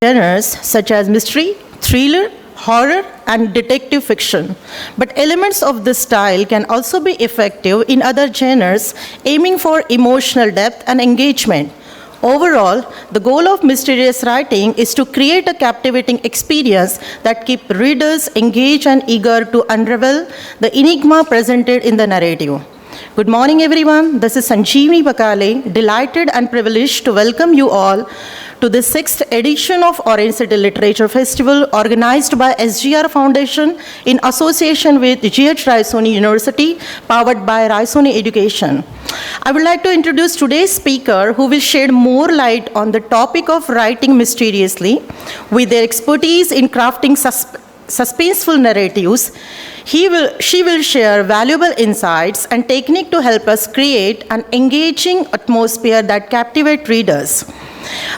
genres such as mystery, thriller, horror, and detective fiction. But elements of this style can also be effective in other genres, aiming for emotional depth and engagement. Overall, the goal of mysterious writing is to create a captivating experience that keeps readers engaged and eager to unravel the enigma presented in the narrative. Good morning, everyone. This is Sanjeevani Bakale, delighted and privileged to welcome you all to the 6th edition of Orange City Literature Festival organized by SGR Foundation in association with GH Raisoni University, powered by Raisoni Education. I would like to introduce today's speaker who will shed more light on the topic of writing mysteriously. With their expertise in crafting suspenseful narratives, she will share valuable insights and technique to help us create an engaging atmosphere that captivates readers.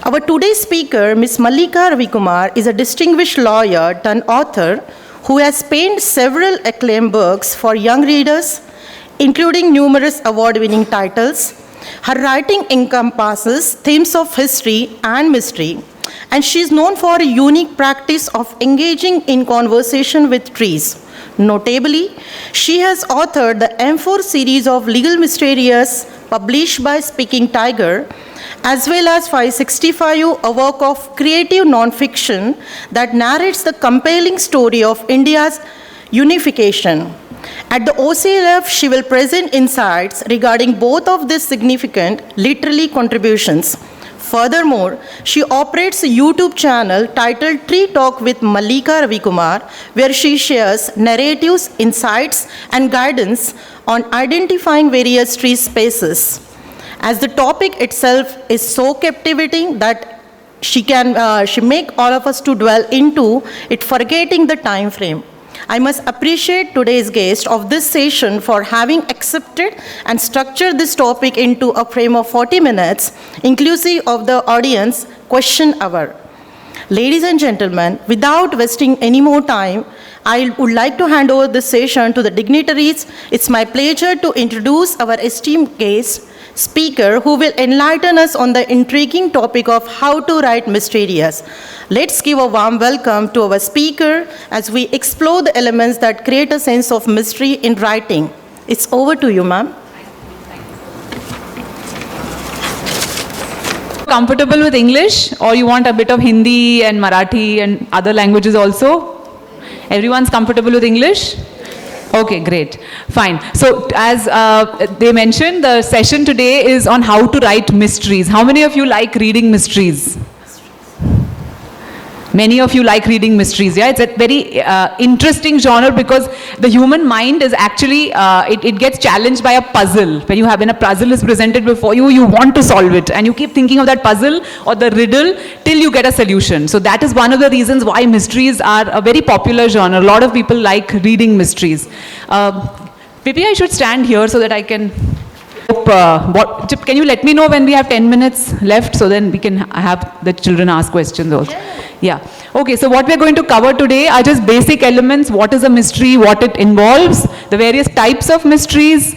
Our today's speaker, Ms. Mallika Ravikumar, is a distinguished lawyer turned author who has penned several acclaimed books for young readers, including numerous award-winning titles. Her writing encompasses themes of history and mystery, and she is known for a unique practice of engaging in conversation with trees. Notably, she has authored the M4 series of Legal Mysterious, published by Speaking Tiger, as well as 565, a work of creative nonfiction that narrates the compelling story of India's unification. At the OCLF, she will present insights regarding both of these significant literary contributions. Furthermore, she operates a YouTube channel titled Tree Talk with Mallika Ravikumar, where she shares narratives, insights, and guidance on identifying various tree species. As the topic itself is so captivating that she make all of us to dwell into it, forgetting the time frame. I must appreciate today's guest of this session for having accepted and structured this topic into a frame of 40 minutes, inclusive of the audience question hour. Ladies and gentlemen, without wasting any more time, I would like to hand over this session to the dignitaries. It's my pleasure to introduce our esteemed guest speaker who will enlighten us on the intriguing topic of how to write mysterious. Let's give a warm welcome to our speaker as we explore the elements that create a sense of mystery in writing. It's over to you, ma'am. Comfortable with English, or you want a bit of Hindi and Marathi and other languages also? Everyone's comfortable with English? Okay, great. Fine. So as they mentioned, the session today is on how to write mysteries. How many of you like reading mysteries? Many of you like reading mysteries, yeah? It's a very interesting genre because the human mind is actually, it gets challenged by a puzzle. When a puzzle is presented before you, you want to solve it. And you keep thinking of that puzzle or the riddle till you get a solution. So that is one of the reasons why mysteries are a very popular genre. A lot of people like reading mysteries. Maybe I should stand here so that I can... can you let me know when we have 10 minutes left so then we can have the children ask questions also? Yeah. Okay, so what we're going to cover today are just basic elements. What is a mystery, what it involves, the various types of mysteries,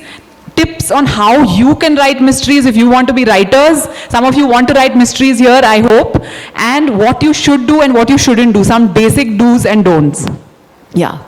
tips on how you can write mysteries if you want to be writers. Some of you want to write mysteries here, I hope. And what you should do and what you shouldn't do. Some basic do's and don'ts. Yeah.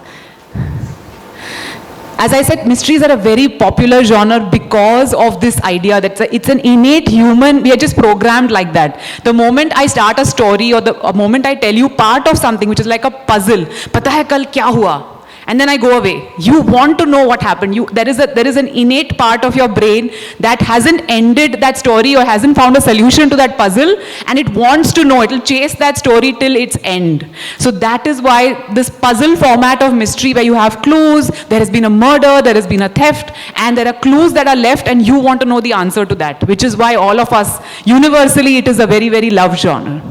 As I said, mysteries are a very popular genre because of this idea that it's an innate human, we are just programmed like that. The moment I start a story or the moment I tell you part of something which is like a puzzle, pata hai kal kya hua? And then I go away. You want to know what happened. There is an innate part of your brain that hasn't ended that story or hasn't found a solution to that puzzle, and it wants to know. It will chase that story till its end. So that is why this puzzle format of mystery where you have clues, there has been a murder, there has been a theft, and there are clues that are left and you want to know the answer to that, which is why all of us, universally, it is a very, very loved genre.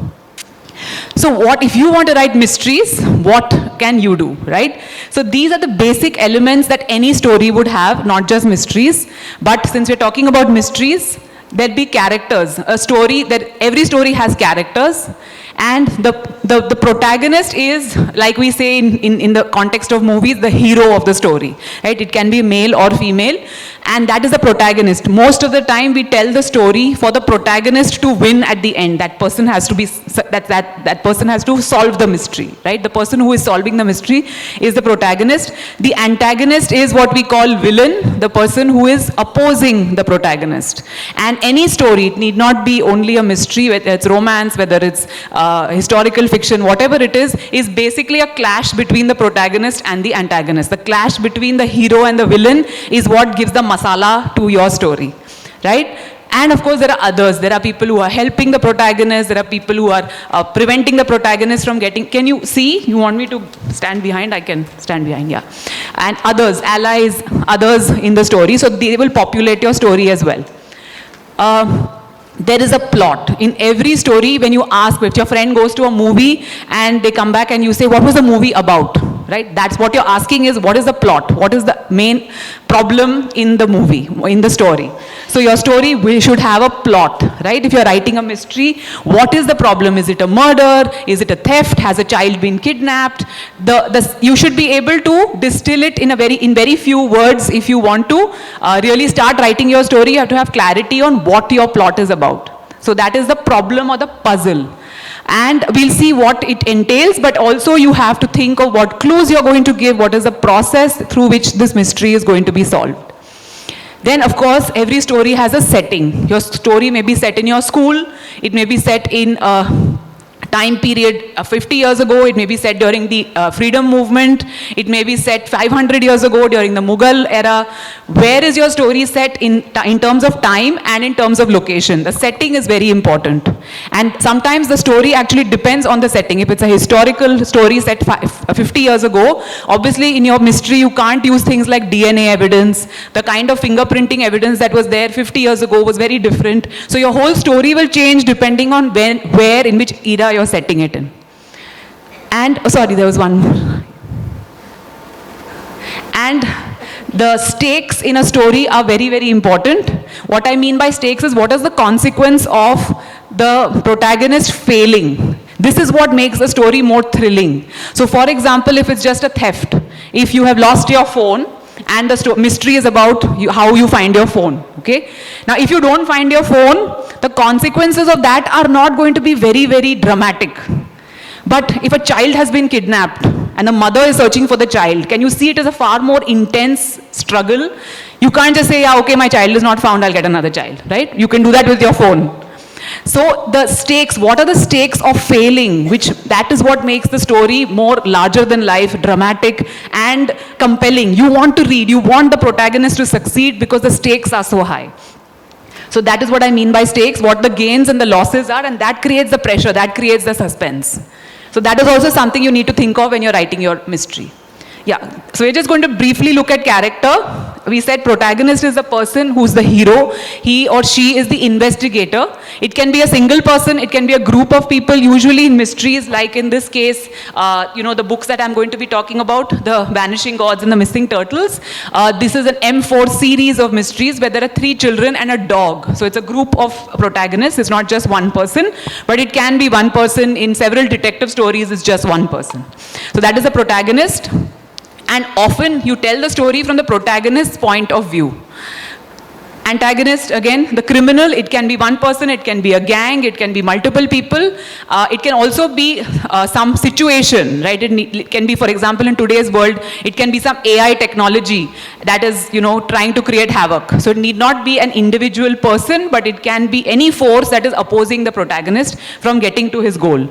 So what if you want to write mysteries, what can you do, right? So these are the basic elements that any story would have, not just mysteries. But since we're talking about mysteries, there'll be characters. Every story has characters. And the the protagonist is, like we say in the context of movies, the hero of the story, right? It can be male or female, and that is the protagonist. Most of the time we tell the story for the protagonist to win at the end. That person has to be, that person has to solve the mystery, right? The person who is solving the mystery is the protagonist. The antagonist is what we call villain, the person who is opposing the protagonist. And any story, it need not be only a mystery, whether it's romance, whether it's historical fiction, whatever it is basically a clash between the protagonist and the antagonist. The clash between the hero and the villain is what gives the masala to your story, right? And of course, there are others. There are people who are helping the protagonist. There are people who are preventing the protagonist from getting... Can you see? You want me to stand behind? I can stand behind, yeah. And others, allies, others in the story. So they will populate your story as well. There is a plot. In every story, when you ask, if your friend goes to a movie and they come back and you say, what was the movie about? Right? That's what you're asking is, what is the plot? What is the main problem in the movie, in the story? So your story should have a plot, right? If you're writing a mystery, what is the problem? Is it a murder? Is it a theft? Has a child been kidnapped? You should be able to distill it in very few words. If you want to really start writing your story, you have to have clarity on what your plot is about. So that is the problem or the puzzle. And we'll see what it entails, but also you have to think of what clues you're going to give, what is the process through which this mystery is going to be solved. Then, of course, every story has a setting. Your story may be set in your school, it may be set in a time period 50 years ago, it may be set during the freedom movement, it may be set 500 years ago during the Mughal era. Where is your story set in terms of time and in terms of location? The setting is very important. And sometimes the story actually depends on the setting. If it's a historical story set 50 years ago, obviously in your mystery you can't use things like DNA evidence. The kind of fingerprinting evidence that was there 50 years ago was very different. So your whole story will change depending on where, in which era you're setting it in. And, oh, sorry, there was one more. And the stakes in a story are very, very important. What I mean by stakes is, what is the consequence of the protagonist failing? This is what makes the story more thrilling. So for example, if it's just a theft, if you have lost your phone, and the mystery is about how you find your phone, okay? Now, if you don't find your phone, the consequences of that are not going to be very, very dramatic. But if a child has been kidnapped and the mother is searching for the child, can you see it as a far more intense struggle? You can't just say, yeah, okay, my child is not found, I'll get another child, right? You can do that with your phone. So the stakes, what are the stakes of failing? That is what makes the story more larger than life, dramatic and compelling. You want to read, you want the protagonist to succeed because the stakes are so high. So that is what I mean by stakes, what the gains and the losses are, and that creates the pressure, that creates the suspense. So that is also something you need to think of when you're writing your mystery. Yeah, so we're just going to briefly look at character. We said protagonist is the person who's the hero. He or she is the investigator. It can be a single person, it can be a group of people, usually in mysteries, like in this case, the books that I'm going to be talking about, the Vanishing Gods and the Missing Turtles. This is an M4 series of mysteries where there are 3 children and a dog. So it's a group of protagonists, it's not just one person, but it can be one person. In several detective stories, it's just one person. So that is the protagonist. And often you tell the story from the protagonist's point of view. Antagonist, again, the criminal, it can be one person, it can be a gang, it can be multiple people. It can also be some situation, right? It can be, for example, in today's world, it can be some AI technology that is, trying to create havoc. So it need not be an individual person, but it can be any force that is opposing the protagonist from getting to his goal.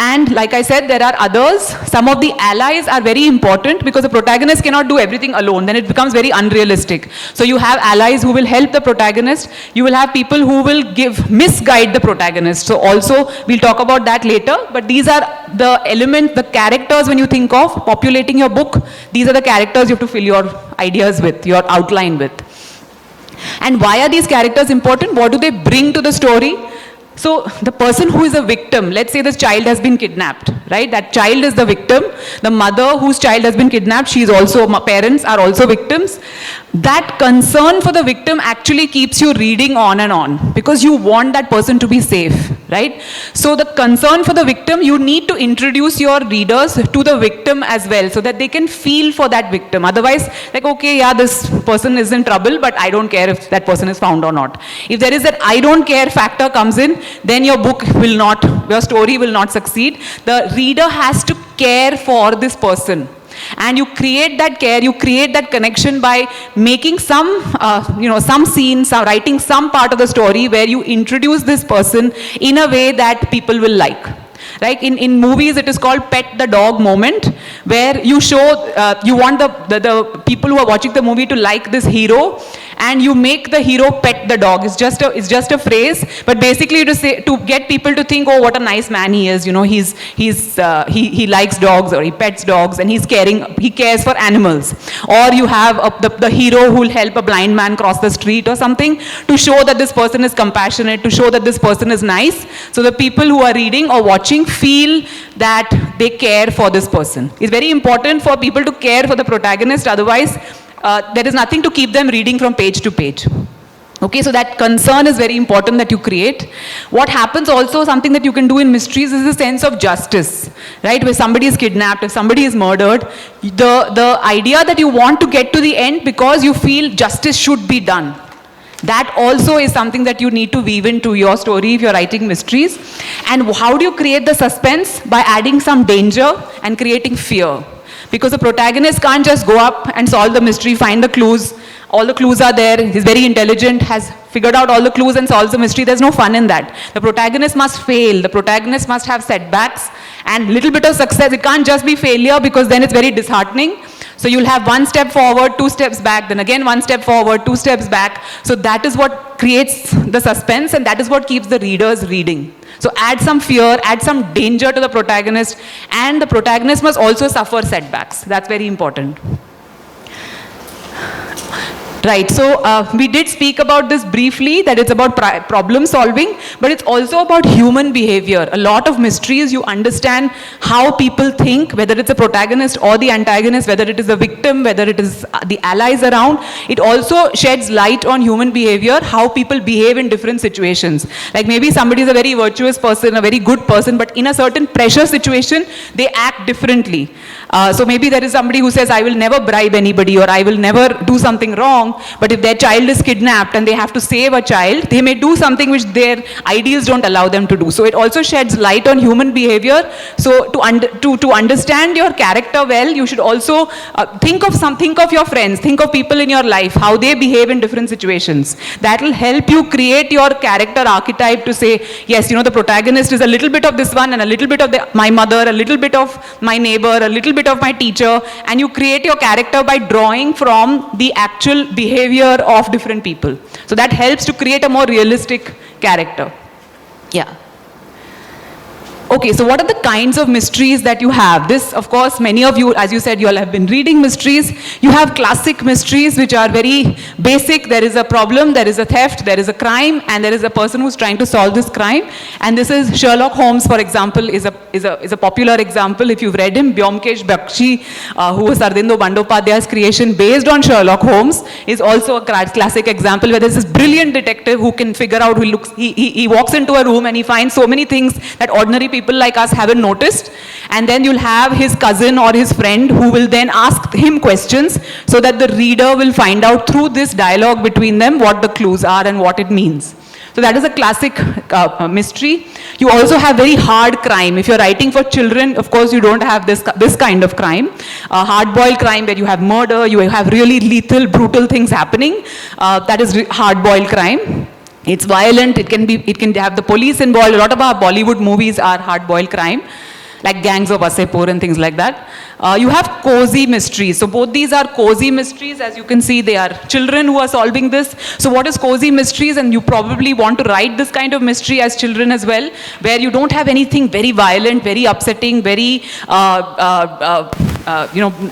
And like I said, there are others. Some of the allies are very important because the protagonist cannot do everything alone. Then it becomes very unrealistic. So you have allies who will help the protagonist. You will have people who will misguide the protagonist. So also, we'll talk about that later. But these are the elements, the characters when you think of populating your book. These are the characters you have to fill your ideas with, your outline with. And why are these characters important? What do they bring to the story? So the person who is a victim, let's say this child has been kidnapped, right? That child is the victim. The mother whose child has been kidnapped, parents are also victims. That concern for the victim actually keeps you reading on and on because you want that person to be safe, right? So the concern for the victim, you need to introduce your readers to the victim as well so that they can feel for that victim. Otherwise, like, okay, yeah, this person is in trouble, but I don't care if that person is found or not. If there is that I don't care factor comes in, then your story will not succeed. The reader has to care for this person. And you create that care, you create that connection by making some scene, writing some part of the story where you introduce this person in a way that people will like. Right? In movies, it is called pet the dog moment, where you show, you want the people who are watching the movie to like this hero, and you make the hero pet the dog. It's just a phrase, but basically to get people to think, oh, what a nice man he is. You know, he likes dogs, or he pets dogs, and he cares for animals. Or you have the hero who will help a blind man cross the street or something to show that this person is compassionate, to show that this person is nice. So the people who are reading or watching feel that they care for this person. It's very important for people to care for the protagonist, otherwise there is nothing to keep them reading from page to page. Okay, so that concern is very important that you create. What happens also, something that you can do in mysteries is a sense of justice, right? Where somebody is kidnapped, if somebody is murdered, the idea that you want to get to the end because you feel justice should be done. That also is something that you need to weave into your story if you're writing mysteries. And how do you create the suspense? By adding some danger and creating fear. Because the protagonist can't just go up and solve the mystery, find the clues. All the clues are there. He's very intelligent, has figured out all the clues and solves the mystery. There's no fun in that. The protagonist must fail. The protagonist must have setbacks and little bit of success. It can't just be failure because then it's very disheartening. So you'll have 1 step forward, 2 steps back, then again 1 step forward, 2 steps back. So that is what creates the suspense, and that is what keeps the readers reading. So add some fear, add some danger to the protagonist, and the protagonist must also suffer setbacks. That's very important. Right, so we did speak about this briefly, that it's about problem solving, but it's also about human behavior. A lot of mysteries, you understand how people think, whether it's a protagonist or the antagonist, whether it is the victim, whether it is the allies around. It also sheds light on human behavior, how people behave in different situations. Like maybe somebody is a very virtuous person, a very good person, but in a certain pressure situation, they act differently. So maybe there is somebody who says, I will never bribe anybody, or I will never do something wrong. But if their child is kidnapped and they have to save a child, they may do something which their ideals don't allow them to do. So it also sheds light on human behavior. So to understand your character well, you should also think of your friends, think of people in your life, how they behave in different situations. That will help you create your character archetype to say, yes, you know, the protagonist is a little bit of this one and a little bit of my mother, a little bit of my neighbor, a little bit of my teacher, and you create your character by drawing from the actual behavior of different people. So that helps to create a more realistic character. Yeah. Okay, so what are the kinds of mysteries that you have? This, of course, many of you, as you said, you all have been reading mysteries. You have classic mysteries which are very basic. There is a problem, there is a theft, there is a crime, and there is a person who's trying to solve this crime. And this is Sherlock Holmes, for example, is a popular example. If you've read him, Byomkesh Bakshi, who was Sardindo Bandyopadhyay's creation based on Sherlock Holmes, is also a classic example where there's this brilliant detective who can figure out, he walks into a room and he finds so many things that ordinary people like us haven't noticed, and then you'll have his cousin or his friend who will then ask him questions so that the reader will find out through this dialogue between them what the clues are and what it means. So that is a classic mystery. You also have very hard crime. If you're writing for children, of course you don't have this kind of crime. Hard-boiled crime where you have murder, you have really lethal, brutal things happening. That is hard-boiled crime. It's violent, it can have the police involved. A lot of our Bollywood movies are hard-boiled crime, like Gangs of Wasseypur and things like that. You have cozy mysteries. So both these are cozy mysteries. As you can see, they are children who are solving this. So what is cozy mysteries? And you probably want to write this kind of mystery as children as well, where you don't have anything very violent, very upsetting, very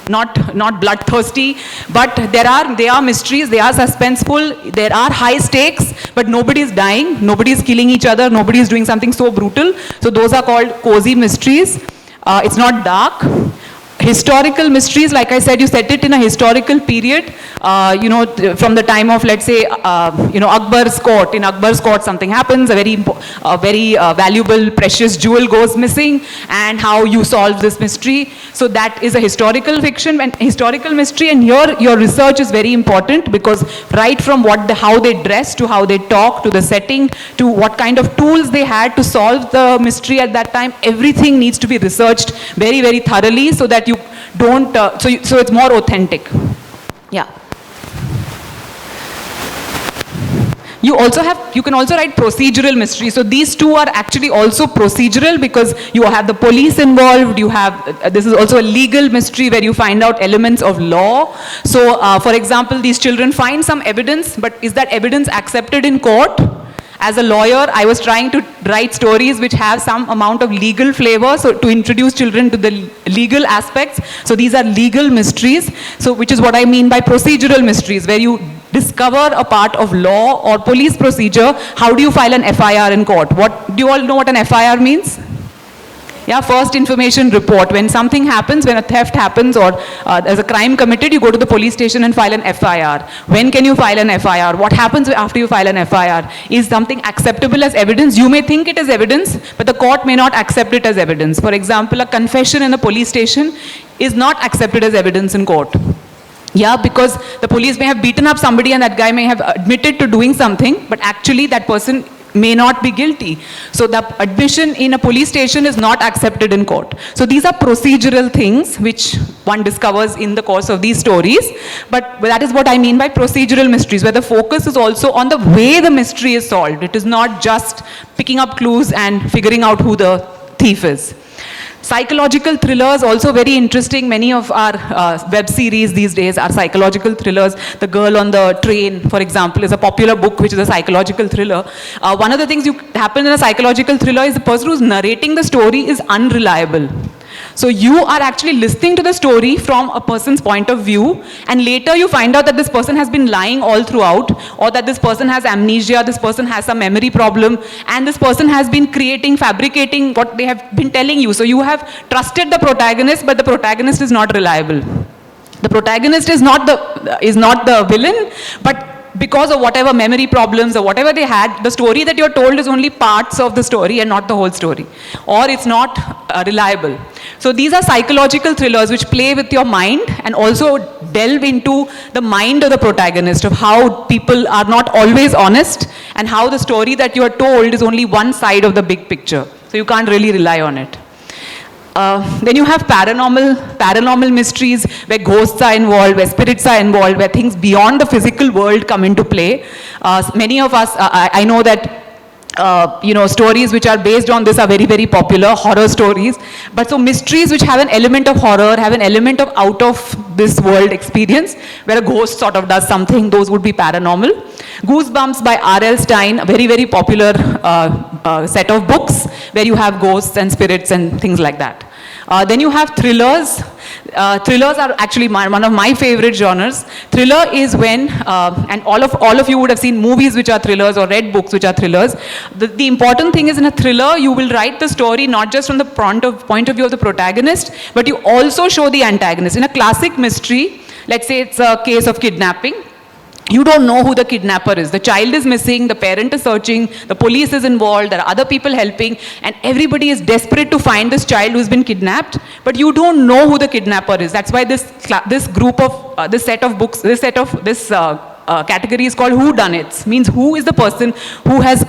not bloodthirsty, but they are mysteries, they are suspenseful, there are high stakes, but nobody is dying, nobody is killing each other, nobody is doing something so brutal. So those are called cozy mysteries. It's not dark. Historical mysteries, like I said, you set it in a historical period, from the time of, let's say, Akbar's court. In Akbar's court, something happens, a very valuable, precious jewel goes missing, and how you solve this mystery. So that is a historical fiction and historical mystery, and here your research is very important, because right from how they dress, to how they talk, to the setting, to what kind of tools they had to solve the mystery at that time, everything needs to be researched very, very thoroughly, so that you don't, so it's more authentic. Yeah. You can also write procedural mystery. So these two are actually also procedural, because you have the police involved, this is also a legal mystery where you find out elements of law. So for example, these children find some evidence, but is that evidence accepted in court? As a lawyer, I was trying to write stories which have some amount of legal flavor, so to introduce children to the legal aspects. So these are legal mysteries, so which is what I mean by procedural mysteries, where you discover a part of law or police procedure. How do you file an FIR in court? Do you all know what an FIR means? Yeah, first information report. When something happens, when a theft happens or there's a crime committed, you go to the police station and file an FIR. When can you file an FIR? What happens after you file an FIR? Is something acceptable as evidence? You may think it is evidence, but the court may not accept it as evidence. For example, a confession in a police station is not accepted as evidence in court. Yeah, because the police may have beaten up somebody and that guy may have admitted to doing something, but actually that person may not be guilty. So the admission in a police station is not accepted in court. So these are procedural things which one discovers in the course of these stories. But that is what I mean by procedural mysteries, where the focus is also on the way the mystery is solved. It is not just picking up clues and figuring out who the thief is. Psychological thrillers, also very interesting. Many of our web series these days are psychological thrillers. The Girl on the Train, for example, is a popular book which is a psychological thriller. One of the things happen in a psychological thriller is the person who's narrating the story is unreliable. So you are actually listening to the story from a person's point of view, and later you find out that this person has been lying all throughout, or that this person has amnesia, this person has some memory problem, and this person has been fabricating what they have been telling you. So you have trusted the protagonist, but the protagonist is not reliable. The protagonist is not the villain, but because of whatever memory problems or whatever they had, the story that you're told is only parts of the story and not the whole story. Or it's not reliable. So these are psychological thrillers which play with your mind and also delve into the mind of the protagonist, of how people are not always honest and how the story that you are told is only one side of the big picture. So you can't really rely on it. Then you have paranormal mysteries where ghosts are involved, where spirits are involved, where things beyond the physical world come into play. Many of us, I know that stories which are based on this are very, very popular, horror stories. But so mysteries which have an element of horror, have an element of out of this world experience, where a ghost sort of does something, those would be paranormal. Goosebumps by R.L. Stein, a very, very popular set of books where you have ghosts and spirits and things like that. Then you have thrillers. Thrillers are actually one of my favorite genres. Thriller is when, and all of you would have seen movies which are thrillers or read books which are thrillers. The important thing is, in a thriller, you will write the story not just from the point of view of the protagonist, but you also show the antagonist. In a classic mystery, let's say it's a case of kidnapping, you don't know who the kidnapper is. The child is missing, the parent is searching, the police is involved, there are other people helping, and everybody is desperate to find this child who's been kidnapped, but you don't know who the kidnapper is. That's why this set of books, this category is called whodunits. Means who is the person who has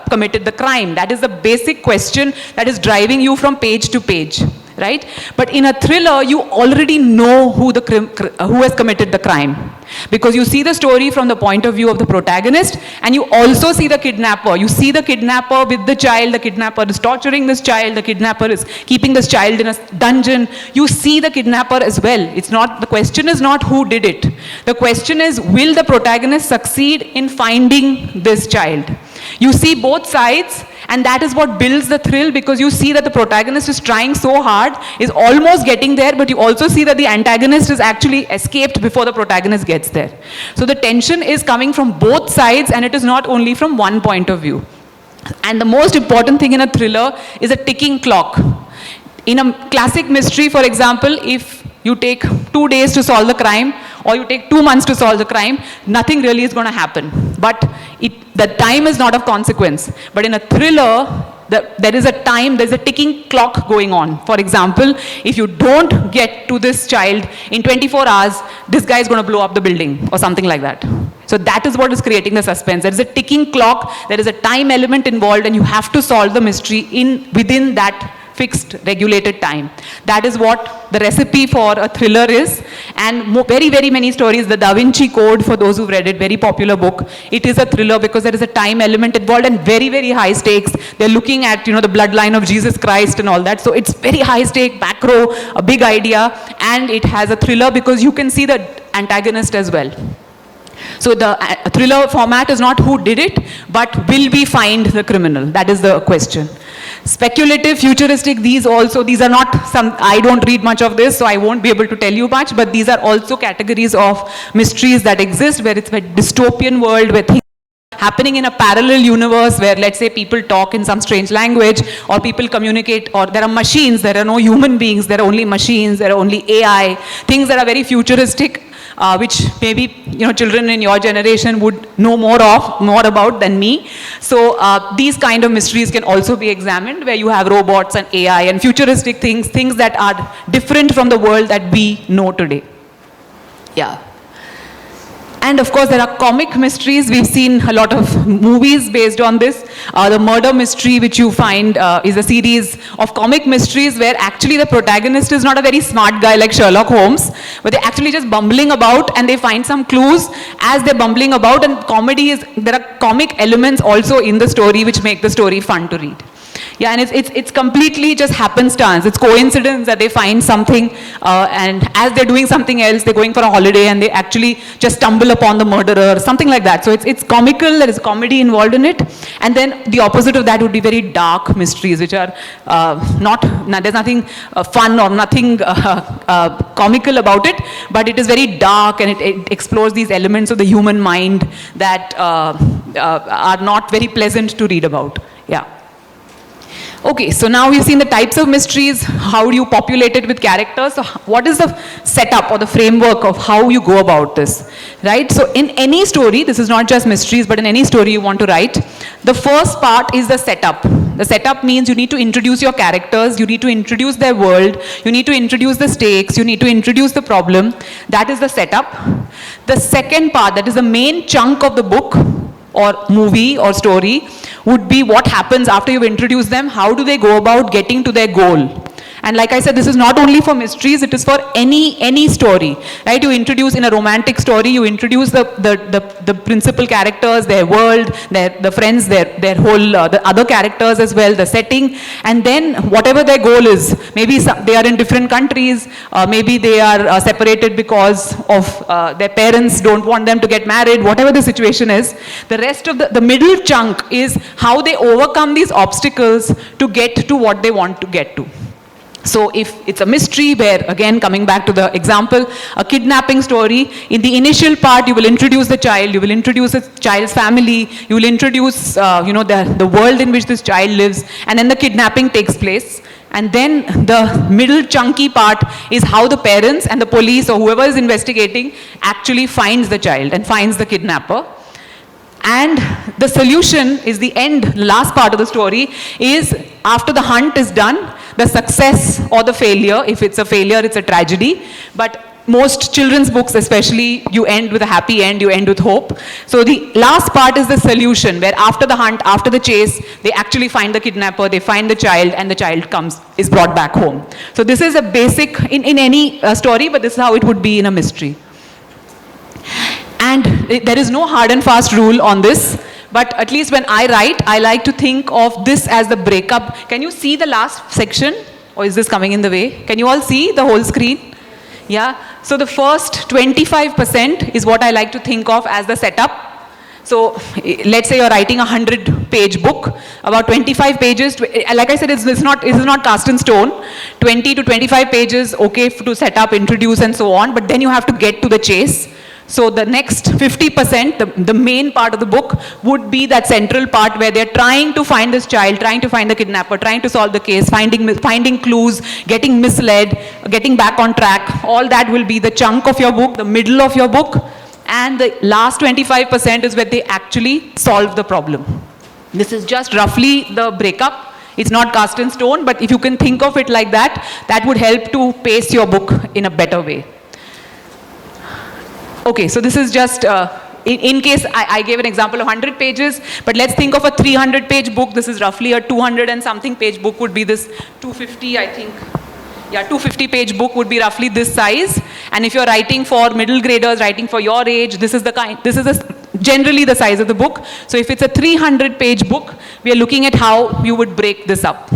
committed the crime. That is the basic question that is driving you from page to page. Right? But in a thriller, you already know who has committed the crime. Because you see the story from the point of view of the protagonist, and you also see the kidnapper. You see the kidnapper with the child, the kidnapper is torturing this child, the kidnapper is keeping this child in a dungeon. You see the kidnapper as well. The question is not who did it. The question is, will the protagonist succeed in finding this child? You see both sides, and that is what builds the thrill, because you see that the protagonist is trying so hard, is almost getting there, but you also see that the antagonist is actually escaped before the protagonist gets there. So the tension is coming from both sides, and it is not only from one point of view. And the most important thing in a thriller is a ticking clock. In a classic mystery, for example, if you take 2 days to solve the crime, or you take 2 months to solve the crime, nothing really is going to happen. But the time is not of consequence. But in a thriller, there is a time, there's a ticking clock going on. For example, if you don't get to this child in 24 hours, this guy is going to blow up the building, or something like that. So that is what is creating the suspense. There is a ticking clock, there is a time element involved, and you have to solve the mystery within that fixed, regulated time. That is what the recipe for a thriller is. And very, very many stories, the Da Vinci Code, for those who've read it, very popular book, it is a thriller because there is a time element involved and very, very high stakes. They're looking at, the bloodline of Jesus Christ and all that. So it's very high stake, back row, a big idea, and it has a thriller because you can see the antagonist as well. So the thriller format is not who did it, but will we find the criminal? That is the question. Speculative, futuristic, these are not I don't read much of this, so I won't be able to tell you much, but these are also categories of mysteries that exist, where it's a dystopian world, where things are happening in a parallel universe, where, let's say, people talk in some strange language, or people communicate, or there are machines, there are no human beings, there are only machines, there are only AI, things that are very futuristic, which maybe children in your generation would know more about than me. So these kind of mysteries can also be examined, where you have robots and AI and futuristic things that are different from the world that we know today. Yeah. And of course, there are comic mysteries. We've seen a lot of movies based on this. The Murder Mystery, which you find is a series of comic mysteries where actually the protagonist is not a very smart guy like Sherlock Holmes, but they're actually just bumbling about and they find some clues as they're bumbling about. And there are comic elements also in the story which make the story fun to read. Yeah, and it's completely just happenstance. It's coincidence that they find something, and as they're doing something else, they're going for a holiday, and they actually just stumble upon the murderer, something like that. So it's comical. There is comedy involved in it, and then the opposite of that would be very dark mysteries, which are there's nothing fun or nothing comical about it, but it is very dark, and it explores these elements of the human mind that are not very pleasant to read about. Yeah. Okay, so now we've seen the types of mysteries, how do you populate it with characters. So what is the setup or the framework of how you go about this, right? So in any story, this is not just mysteries, but in any story you want to write, the first part is the setup. The setup means you need to introduce your characters, you need to introduce their world, you need to introduce the stakes, you need to introduce the problem. That is the setup. The second part, that is the main chunk of the book or movie or story, would be what happens after you've introduced them. How do they go about getting to their goal? And like I said, this is not only for mysteries, it is for any story, right? You introduce, in a romantic story, you introduce the principal characters, their world, the friends, their whole, the other characters as well, the setting, and then whatever their goal is. Maybe they are in different countries, maybe they are separated because of their parents don't want them to get married, whatever the situation is. The rest of the middle chunk is how they overcome these obstacles to get to what they want to get to. So if it's a mystery where, again, coming back to the example, a kidnapping story, in the initial part, you will introduce the child, you will introduce the child's family, you will introduce, the world in which this child lives, and then the kidnapping takes place. And then the middle chunky part is how the parents and the police or whoever is investigating actually finds the child and finds the kidnapper. And the solution is the end, last part of the story, is after the hunt is done, the success or the failure. If it's a failure, it's a tragedy. But most children's books especially, you end with a happy end, you end with hope. So the last part is the solution, where after the hunt, after the chase, they actually find the kidnapper, they find the child, and the child is brought back home. So this is a basic, in any story, but this is how it would be in a mystery. And there is no hard and fast rule on this, but at least when I write, I like to think of this as the breakup. Can you see the last section? Or is this coming in the way? Can you all see the whole screen? Yeah? So the first 25% is what I like to think of as the setup. So let's say you're writing a 100-page book, about 25 pages, like I said, this is not cast in stone. 20 to 25 pages, okay, to set up, introduce, and so on, but then you have to get to the chase. So the next 50%, the main part of the book, would be that central part where they're trying to find this child, trying to find the kidnapper, trying to solve the case, finding clues, getting misled, getting back on track. All that will be the chunk of your book, the middle of your book. And the last 25% is where they actually solve the problem. This is just roughly the breakup. It's not cast in stone, but if you can think of it like that, that would help to pace your book in a better way. Okay, so this is just, in case I gave an example of 100 pages, but let's think of a 300-page book. This is roughly a 200 and something page book would be this 250, I think. Yeah, 250-page book would be roughly this size. And if you're writing for middle graders, writing for your age, this is generally the size of the book. So if it's a 300-page book, we are looking at how you would break this up.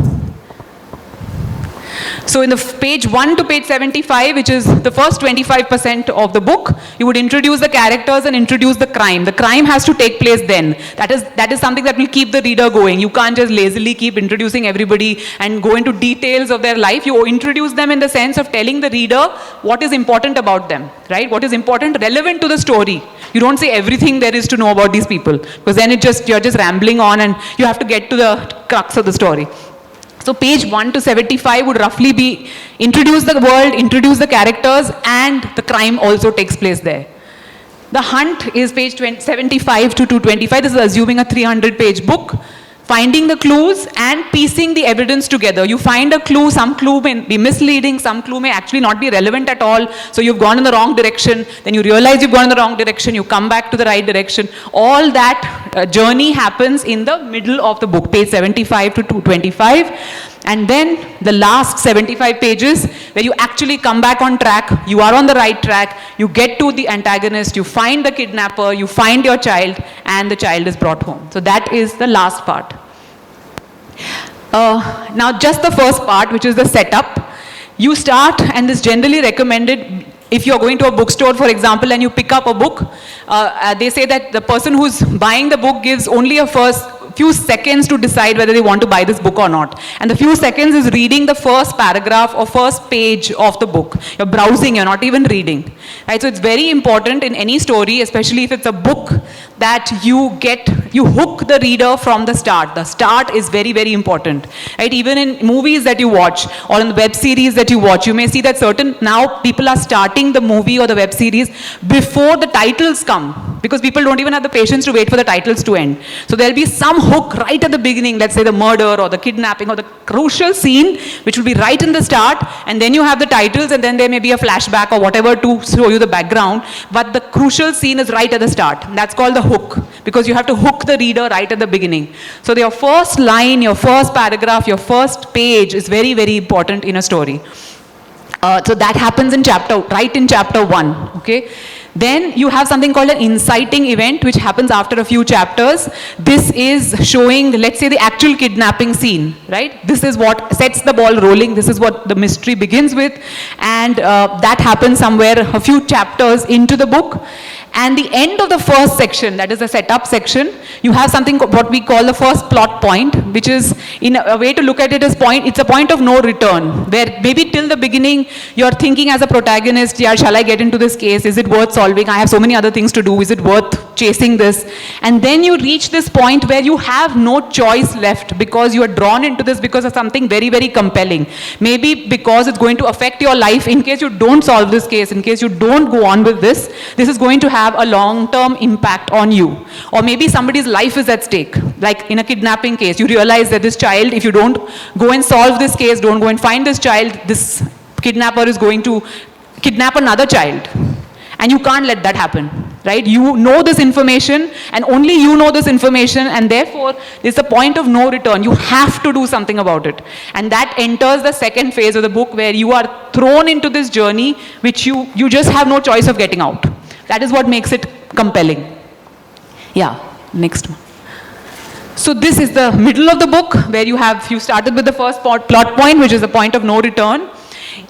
So in the page 1 to page 75, which is the first 25% of the book, you would introduce the characters and introduce the crime. The crime has to take place then. That is something that will keep the reader going. You can't just lazily keep introducing everybody and go into details of their life. You introduce them in the sense of telling the reader what is important about them, right? What is important, relevant to the story. You don't say everything there is to know about these people, because then you're just rambling on and you have to get to the crux of the story. So page 1 to 75 would roughly be introduce the world, introduce the characters, and the crime also takes place there. The hunt is page 75 to 225. This is assuming a 300-page book. Finding the clues and piecing the evidence together. You find a clue, some clue may be misleading, some clue may actually not be relevant at all. So you've gone in the wrong direction, then you realize you've gone in the wrong direction, you come back to the right direction. All that journey happens in the middle of the book, page 75 to 225. And then the last 75 pages where you actually come back on track, you are on the right track, you get to the antagonist, you find the kidnapper, you find your child, and the child is brought home. So that is the last part. Now just the first part, which is the setup. You start, and this is generally recommended if you're going to a bookstore, for example, and you pick up a book. They say that the person who's buying the book gives only a few seconds to decide whether they want to buy this book or not. And the few seconds is reading the first paragraph or first page of the book. You're browsing, you're not even reading. Right? So it's very important in any story, especially if it's a book, that you hook the reader from the start. The start is very, very important. Right? Even in movies that you watch or in the web series that you watch, you may see that now people are starting the movie or the web series before the titles come, because people don't even have the patience to wait for the titles to end. So there'll be some hook right at the beginning, let's say the murder or the kidnapping or the crucial scene, which will be right in the start, and then you have the titles, and then there may be a flashback or whatever to show you the background, but the crucial scene is right at the start. That's called the hook, because you have to hook the reader right at the beginning. So your first line, your first paragraph, your first page is very, very important in a story. So that happens right in chapter 1, okay? Then you have something called an inciting event, which happens after a few chapters. This is showing, let's say, the actual kidnapping scene, right? This is what sets the ball rolling. This is what the mystery begins with. And that happens somewhere a few chapters into the book. And the end of the first section, that is the setup section, you have something what we call the first plot point, which is, in a way to look at it, it's a point of no return, where maybe till the beginning you're thinking as a protagonist, yeah, shall I get into this case? Is it worth solving? I have so many other things to do. Is it worth chasing this? And then you reach this point where you have no choice left, because you are drawn into this because of something very, very compelling. Maybe because it's going to affect your life in case you don't solve this case, in case you don't go on with this. This is going to have a long-term impact on you. Or maybe somebody's life is at stake. Like in a kidnapping case, you realize that this child, if you don't go and solve this case, don't go and find this child, this kidnapper is going to kidnap another child. And you can't let that happen, right? You know this information, and only you know this information, and therefore there's a point of no return. You have to do something about it. And that enters the second phase of the book, where you are thrown into this journey which you just have no choice of getting out. That is what makes it compelling. Yeah, next one. So this is the middle of the book, where you started with the first plot point, which is the point of no return.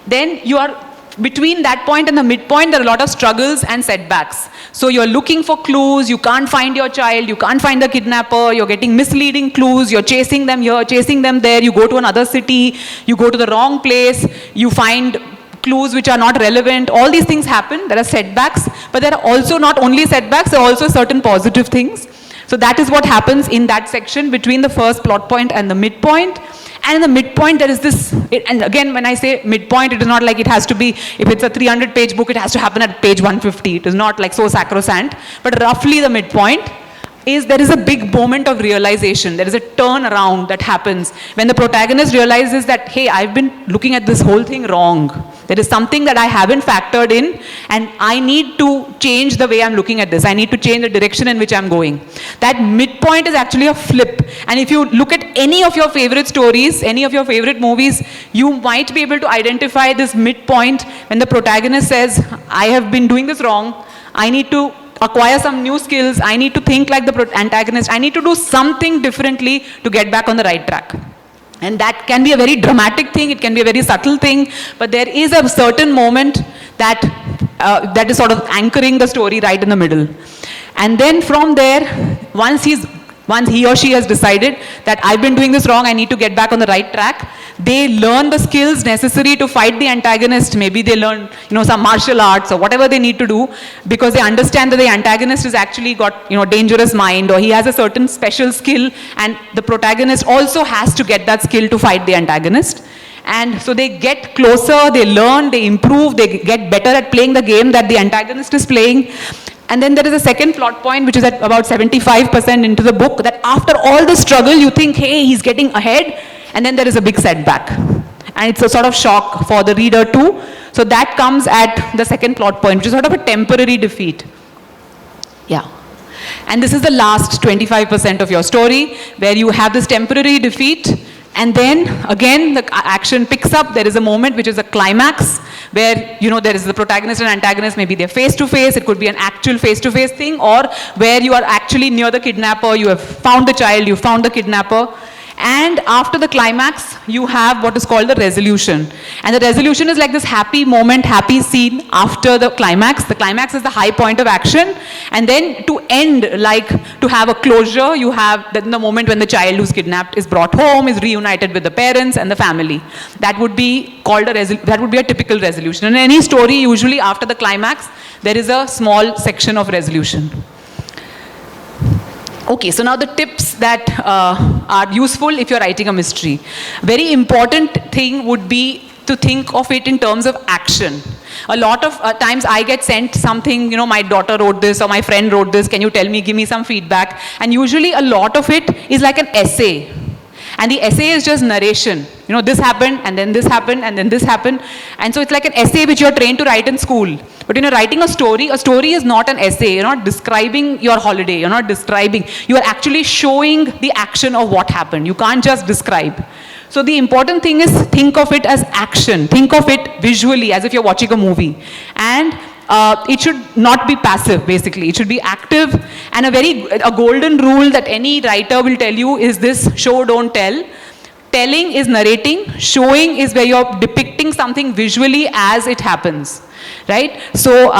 Then you are between that point and the midpoint, there are a lot of struggles and setbacks. So you're looking for clues, you can't find your child, you can't find the kidnapper, you're getting misleading clues, you're chasing them here, chasing them there, you go to another city, you go to the wrong place, you find clues which are not relevant. All these things happen. There are setbacks, but there are also not only setbacks, there are also certain positive things. So that is what happens in that section between the first plot point and the midpoint. And in the midpoint, there is this, and again, when I say midpoint, it is not like it has to be, if it's a 300-page book, it has to happen at page 150. It is not like so sacrosanct, but roughly the midpoint is there is a big moment of realization. There is a turnaround that happens when the protagonist realizes that, hey, I've been looking at this whole thing wrong. There is something that I haven't factored in, and I need to change the way I'm looking at this. I need to change the direction in which I'm going. That midpoint is actually a flip. And if you look at any of your favorite stories, any of your favorite movies, you might be able to identify this midpoint when the protagonist says, I have been doing this wrong. I need to acquire some new skills. I need to think like the antagonist. I need to do something differently to get back on the right track. And that can be a very dramatic thing, it can be a very subtle thing, but there is a certain moment that, that is sort of anchoring the story right in the middle. And then from there, once he or she has decided that I've been doing this wrong, I need to get back on the right track, they learn the skills necessary to fight the antagonist. Maybe they learn, some martial arts or whatever they need to do, because they understand that the antagonist has actually got, dangerous mind, or he has a certain special skill, and the protagonist also has to get that skill to fight the antagonist. And so they get closer, they learn, they improve, they get better at playing the game that the antagonist is playing. And then there is a second plot point, which is at about 75% into the book, that after all the struggle, you think, hey, he's getting ahead, and then there is a big setback. And it's a sort of shock for the reader too. So that comes at the second plot point, which is sort of a temporary defeat. Yeah. And this is the last 25% of your story, where you have this temporary defeat, and then again the action picks up. There is a moment which is a climax, where there is the protagonist and antagonist, maybe they're face to face, it could be an actual face to face thing, or where you are actually near the kidnapper, you have found the child, you found the kidnapper. And after the climax, you have what is called the resolution. And the resolution is like this happy moment, happy scene after the climax. The climax is the high point of action. And then to end, like to have a closure, you have the moment when the child who's kidnapped is brought home, is reunited with the parents and the family. That would be called that would be a typical resolution. In any story, usually after the climax, there is a small section of resolution. Okay, so now the tips that are useful if you're writing a mystery. Very important thing would be to think of it in terms of action. A lot of times I get sent something, my daughter wrote this or my friend wrote this, can you tell me, give me some feedback. And usually a lot of it is like an essay. And the essay is just narration. This happened, and then this happened, and then this happened. And so it's like an essay which you're trained to write in school. But writing a story is not an essay. You're not describing your holiday. You're not describing. You are actually showing the action of what happened. You can't just describe. So the important thing is think of it as action. Think of it visually, as if you're watching a movie. And it should not be passive, basically. It should be active. And a golden rule that any writer will tell you is this: show, don't tell. Telling is narrating. Showing is where you're depicting something visually as it happens, right? So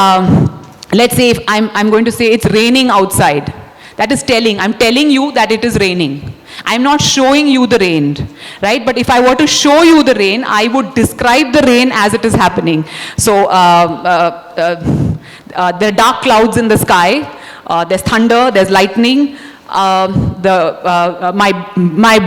let's say if I'm going to say it's raining outside. That is telling. I'm telling you that it is raining. I'm not showing you the rain, right? But if I were to show you the rain, I would describe the rain as it is happening. So there are dark clouds in the sky, there's thunder, there's lightning, my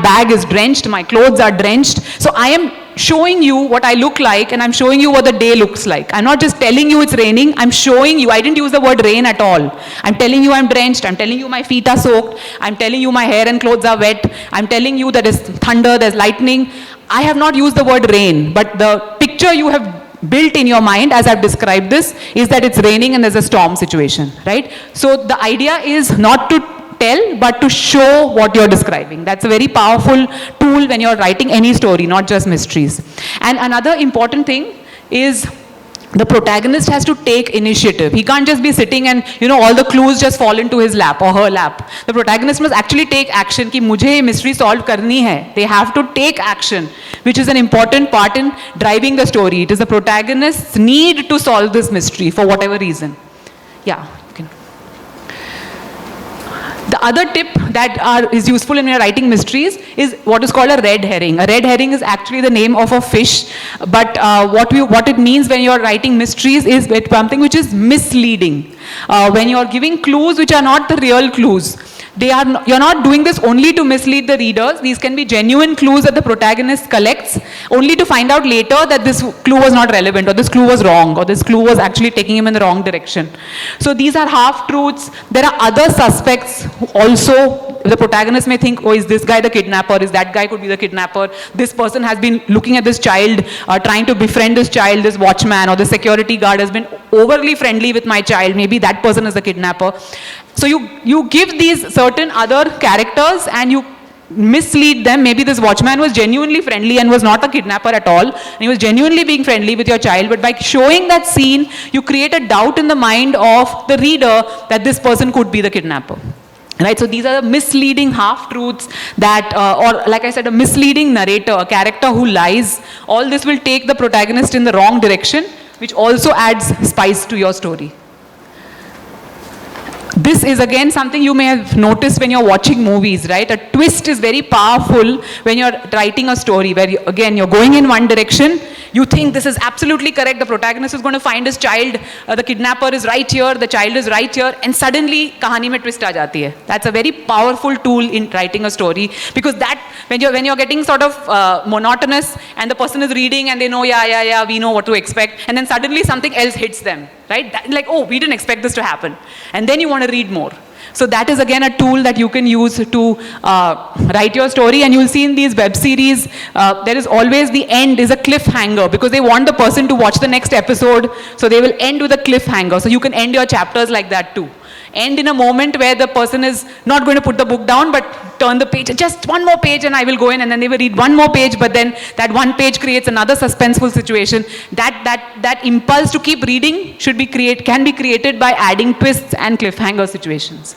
bag is drenched, my clothes are drenched. So I am showing you what I look like, and I'm showing you what the day looks like. I'm not just telling you it's raining, I'm showing you. I didn't use the word rain at all. I'm telling you I'm drenched, I'm telling you my feet are soaked, I'm telling you my hair and clothes are wet, I'm telling you that there's thunder, there's lightning. I have not used the word rain, but the picture you have built in your mind as I've described this is that it's raining and there's a storm situation, right? So the idea is not to tell, but to show what you're describing. That's a very powerful tool when you're writing any story, not just mysteries. And another important thing is the protagonist has to take initiative. He can't just be sitting and, all the clues just fall into his lap or her lap. The protagonist must actually take action कि मुझे ये mystery solve करनी है. They have to take action, which is an important part in driving the story. It is the protagonist's need to solve this mystery for whatever reason. Yeah. The other tip that is useful when you're writing mysteries is what is called a red herring. A red herring is actually the name of a fish, but what it means when you're writing mysteries is something which is misleading. When you're giving clues which are not the real clues. You're not doing this only to mislead the readers. These can be genuine clues that the protagonist collects, only to find out later that this clue was not relevant, or this clue was wrong, or this clue was actually taking him in the wrong direction. So these are half-truths. There are other suspects who also. The protagonist may think, oh, is this guy the kidnapper? Is that guy could be the kidnapper? This person has been looking at this child, trying to befriend this child, this watchman or the security guard has been overly friendly with my child. Maybe that person is the kidnapper. So you give these certain other characters and you mislead them. Maybe this watchman was genuinely friendly and was not a kidnapper at all. And he was genuinely being friendly with your child. But by showing that scene, you create a doubt in the mind of the reader that this person could be the kidnapper. Right, so these are the misleading half-truths that, or like I said, a misleading narrator, a character who lies. All this will take the protagonist in the wrong direction, which also adds spice to your story. This is again something you may have noticed when you're watching movies, right? A twist is very powerful when you're writing a story where, again, you're going in one direction, you think this is absolutely correct, the protagonist is going to find his child, the kidnapper is right here, the child is right here, and suddenly kahani mein twist aa jati hai. That's a very powerful tool in writing a story, because that, when you're getting sort of monotonous and the person is reading and they know, yeah, we know what to expect, and then suddenly something else hits them, right? Like, oh, we didn't expect this to happen. And then you want to read more. So that is again a tool that you can use to write your story. And you'll see in these web series, there is always the end is a cliffhanger, because they want the person to watch the next episode. So they will end with a cliffhanger. So you can end your chapters like that too. End in a moment where the person is not going to put the book down, but turn the page, just one more page and I will go in, and then they will read one more page, but then that one page creates another suspenseful situation. That impulse to keep reading can be created by adding twists and cliffhanger situations.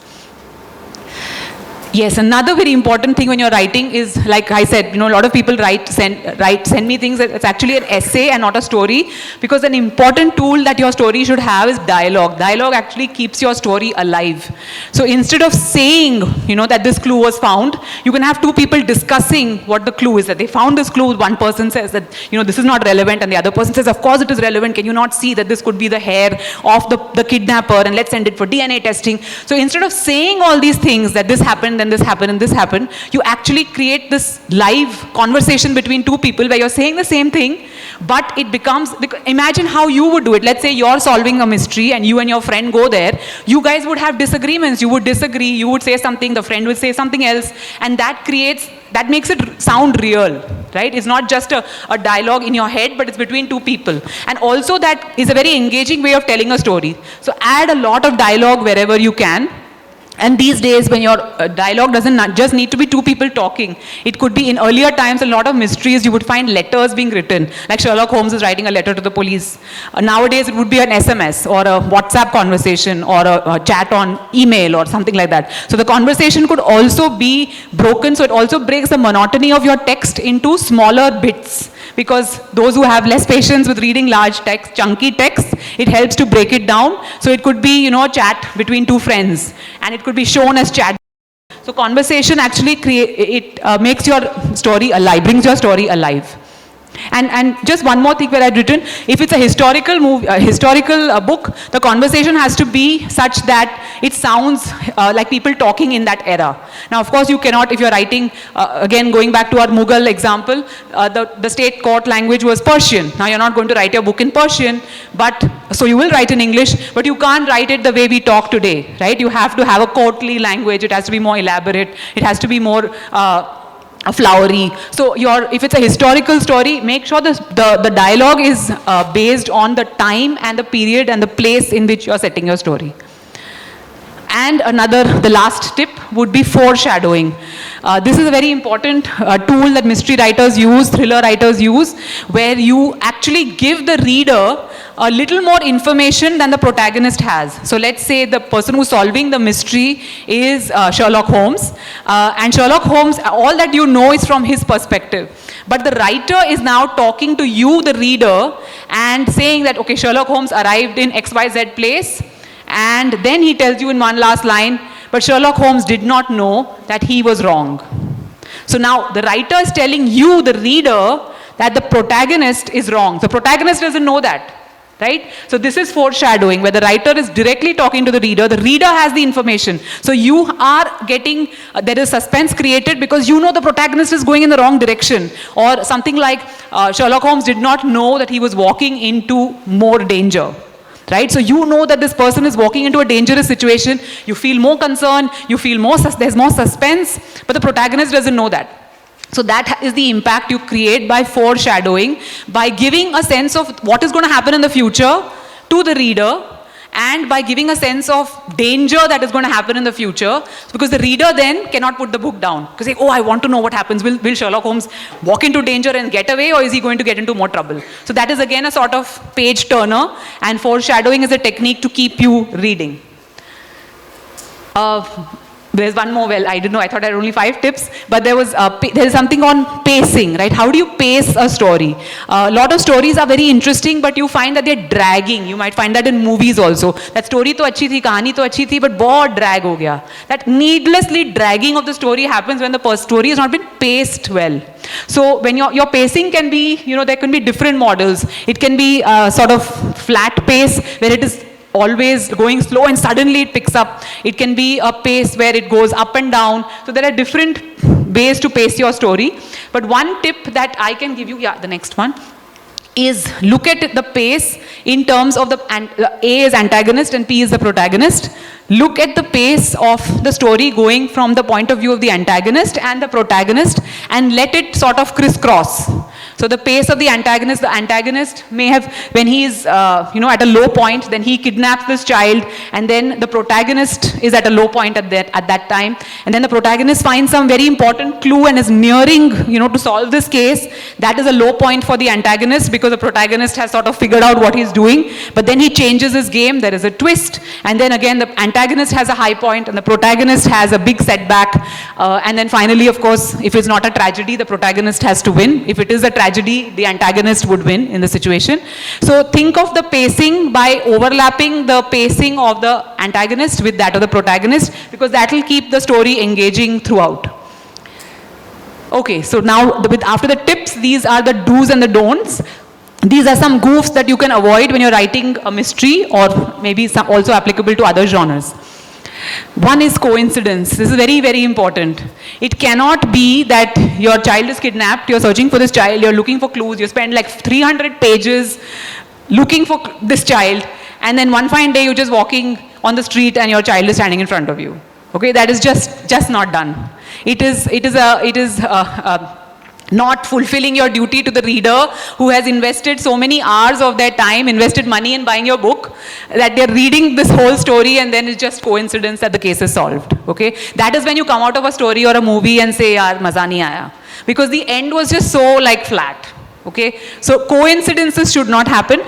Yes, another very important thing when you're writing is, like I said, a lot of people send me things that it's actually an essay and not a story, because an important tool that your story should have is dialogue. Dialogue actually keeps your story alive. So instead of saying, that this clue was found, you can have two people discussing what the clue is. That they found this clue, one person says that, this is not relevant, and the other person says, of course it is relevant, can you not see that this could be the hair of the kidnapper, and let's send it for DNA testing. So instead of saying all these things, that this happened, then this happened, and this happened, you actually create this live conversation between two people where you're saying the same thing, but it becomes, imagine how you would do it. Let's say you're solving a mystery and you and your friend go there. You guys would have disagreements. You would disagree. You would say something, the friend would say something else, and that makes it sound real, right? It's not just a dialogue in your head, but it's between two people. And also that is a very engaging way of telling a story. So add a lot of dialogue wherever you can. And these days, when your dialogue doesn't just need to be two people talking, it could be, in earlier times, a lot of mysteries, you would find letters being written, like Sherlock Holmes is writing a letter to the police. Nowadays, it would be an SMS or a WhatsApp conversation or a chat on email or something like that. So the conversation could also be broken, so it also breaks the monotony of your text into smaller bits. Because those who have less patience with reading large text, chunky text, it helps to break it down. So it could be, chat between two friends, and it could be shown as chat. So conversation actually makes your story alive, brings your story alive. And just one more thing where I'd written, if it's a historical book, the conversation has to be such that it sounds like people talking in that era. Now, of course, you cannot, if you're writing, again, going back to our Mughal example, the state court language was Persian. Now, you're not going to write your book in Persian, so you will write in English, but you can't write it the way we talk today, right? You have to have a courtly language. It has to be more elaborate. It has to be more flowery. So if it's a historical story, make sure the dialogue is based on the time and the period and the place in which you're setting your story. And the last tip would be foreshadowing. This is a very important tool that mystery writers use, thriller writers use, where you actually give the reader a little more information than the protagonist has. So let's say the person who's solving the mystery is Sherlock Holmes. And Sherlock Holmes, all that you know is from his perspective. But the writer is now talking to you, the reader, and saying that, okay, Sherlock Holmes arrived in XYZ place, and then he tells you in one last line, but Sherlock Holmes did not know that he was wrong. So now the writer is telling you, the reader, that the protagonist is wrong. The protagonist doesn't know that. Right? So this is foreshadowing, where the writer is directly talking to the reader has the information. So you are getting, there is suspense created because you know the protagonist is going in the wrong direction. Or something like Sherlock Holmes did not know that he was walking into more danger. Right? So you know that this person is walking into a dangerous situation, you feel more concern, you feel more, there's more suspense, but the protagonist doesn't know that. So that is the impact you create by foreshadowing, by giving a sense of what is going to happen in the future to the reader, and by giving a sense of danger that is going to happen in the future, because the reader then cannot put the book down. Because say, oh, I want to know what happens. Will Sherlock Holmes walk into danger and get away, or is he going to get into more trouble? So that is again a sort of page turner, and foreshadowing is a technique to keep you reading. There's one more, well, I didn't know, I thought I had only 5 tips, but there is something on pacing, right? How do you pace a story? A lot of stories are very interesting, but you find that they're dragging. You might find that in movies also. That story to achhi thi, kahani to achhi thi, but bahut drag ho gaya. That needlessly dragging of the story happens when the story has not been paced well. So when your pacing can be, there can be different models. It can be sort of flat pace, where it is always going slow and suddenly it picks up. It can be a pace where it goes up and down. So there are different ways to pace your story. But one tip that I can give you, the next one, is look at the pace in terms of A is antagonist and P is the protagonist. Look at the pace of the story going from the point of view of the antagonist and the protagonist, and let it sort of crisscross. So the pace of the antagonist may have, when he is, at a low point, then he kidnaps this child, and then the protagonist is at a low point at that time, and then the protagonist finds some very important clue and is nearing, to solve this case. That is a low point for the antagonist, because the protagonist has sort of figured out what he's doing, but then he changes his game, there is a twist, and then again the antagonist has a high point and the protagonist has a big setback, and then finally, of course, if it's not a tragedy, the protagonist has to win. If it is a tragedy, the antagonist would win in the situation. So think of the pacing by overlapping the pacing of the antagonist with that of the protagonist, because that will keep the story engaging throughout. Okay, so now after the tips, these are the do's and the don'ts. These are some goofs that you can avoid when you're writing a mystery, or maybe some also applicable to other genres. One is coincidence. This is very, very important. It cannot be that your child is kidnapped, you're searching for this child, you're looking for clues, you spend like 300 pages looking for this child, and then one fine day you're just walking on the street and your child is standing in front of you. Okay, that is just not done. It is not fulfilling your duty to the reader who has invested so many hours of their time, invested money in buying your book, that they're reading this whole story and then it's just coincidence that the case is solved. Okay, that is when you come out of a story or a movie and say, yaar, maza nahi aaya, because the end was just so like flat. Okay, so coincidences should not happen.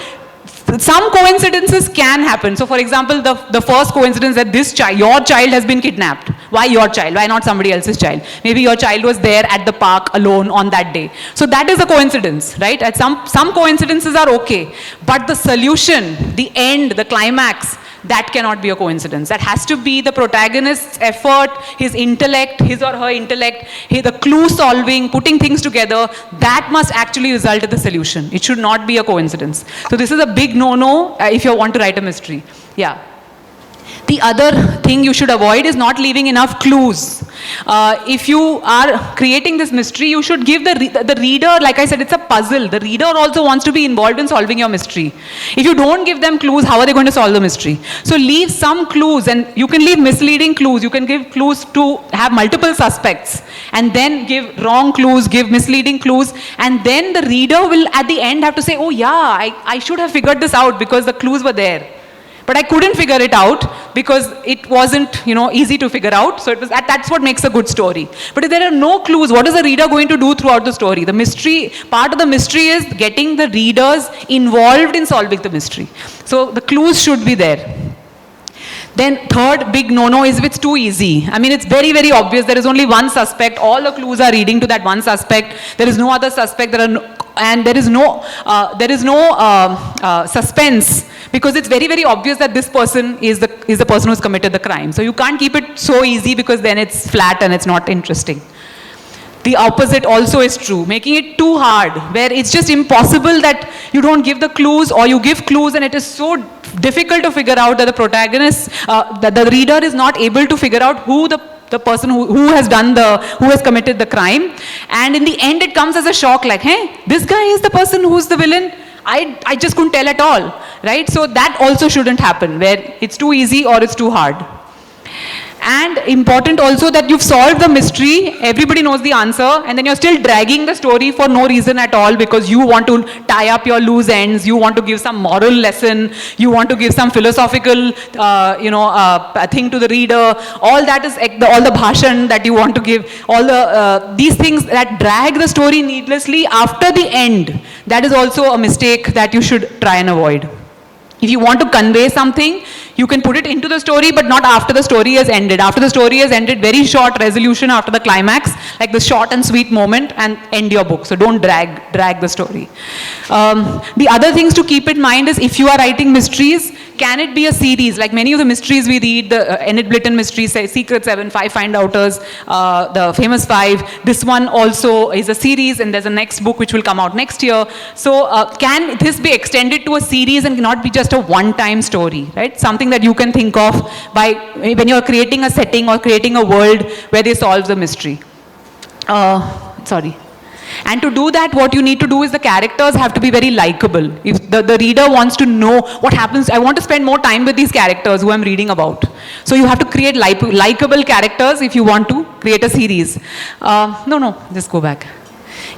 Some coincidences can happen. So for example, the first coincidence that your child has been kidnapped. Why your child? Why not somebody else's child? Maybe your child was there at the park alone on that day. So that is a coincidence, right? And some coincidences are okay. But the solution, the end, the climax, that cannot be a coincidence. That has to be the protagonist's effort, his intellect, his or her intellect, the clue solving, putting things together. That must actually result in the solution. It should not be a coincidence. So this is a big no-no if you want to write a mystery. Yeah. The other thing you should avoid is not leaving enough clues. If you are creating this mystery, you should give the reader, like I said, it's a puzzle. The reader also wants to be involved in solving your mystery. If you don't give them clues, how are they going to solve the mystery? So leave some clues, and you can leave misleading clues. You can give clues to have multiple suspects, and then give wrong clues, give misleading clues, and then the reader will at the end have to say, oh yeah, I should have figured this out because the clues were there. But I couldn't figure it out because it wasn't, easy to figure out. So that's what makes a good story. But if there are no clues, what is the reader going to do throughout the story? The mystery, part of the mystery is getting the readers involved in solving the mystery. So the clues should be there. Then third big no-no is if it's too easy. I mean, it's very, very obvious. There is only one suspect. All the clues are leading to that one suspect. There is no other suspect. There is no suspense because it's very, very obvious that this person is the person who's committed the crime. So you can't keep it so easy because then it's flat and it's not interesting. The opposite also is true, making it too hard, where it's just impossible that you don't give the clues, or you give clues and it is so difficult to figure out that the protagonist, that the reader is not able to figure out who the person who has committed the crime. And in the end it comes as a shock, like, hey, this guy is the person who's the villain? I just couldn't tell at all, right? So that also shouldn't happen, where it's too easy or it's too hard. And important also that you've solved the mystery, everybody knows the answer, and then you're still dragging the story for no reason at all, because you want to tie up your loose ends, you want to give some moral lesson, you want to give some philosophical, thing to the reader. All that is all the bhashan that you want to give, all the these things that drag the story needlessly after the end. That is also a mistake that you should try and avoid. If you want to convey something, you can put it into the story, but not after the story has ended. After the story has ended, very short resolution after the climax, like the short and sweet moment, and end your book. So don't drag the story. The other things to keep in mind is, if you are writing mysteries, can it be a series? Like many of the mysteries we read, the Enid Blyton mysteries, say Secret 7, 5 Find-Outers, the Famous 5. This one also is a series, and there's a next book which will come out next year. So can this be extended to a series and not be just a one-time story, right? Something that you can think of by when you're creating a setting or creating a world where they solve the mystery. And to do that, what you need to do is the characters have to be very likable. If the reader wants to know what happens, I want to spend more time with these characters who I'm reading about. So you have to create likable characters if you want to create a series. Just go back.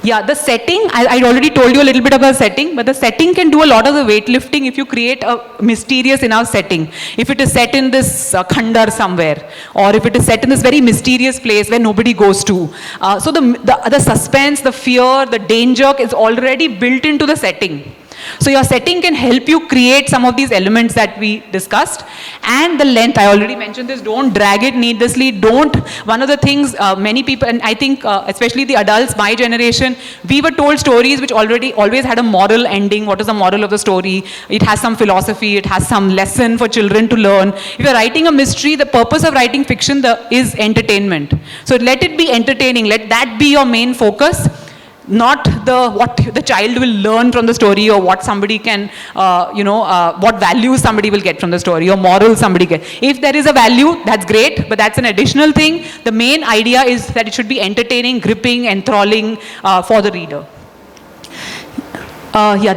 Yeah, the setting, I already told you a little bit about setting, but the setting can do a lot of the weightlifting if you create a mysterious enough setting. If it is set in this khandar somewhere, or if it is set in this very mysterious place where nobody goes to. So the suspense, the fear, the danger is already built into the setting. So your setting can help you create some of these elements that we discussed. And the length, I already mentioned this, don't drag it needlessly. One of the things many people, and I think especially the adults, my generation, we were told stories which always had a moral ending. What is the moral of the story? It has some philosophy, it has some lesson for children to learn. If you're writing a mystery, the purpose of writing fiction is entertainment. So let it be entertaining, let that be your main focus. Not what the child will learn from the story, or what somebody can, what values somebody will get from the story, or morals somebody get. If there is a value, that's great, but that's an additional thing. The main idea is that it should be entertaining, gripping, enthralling for the reader.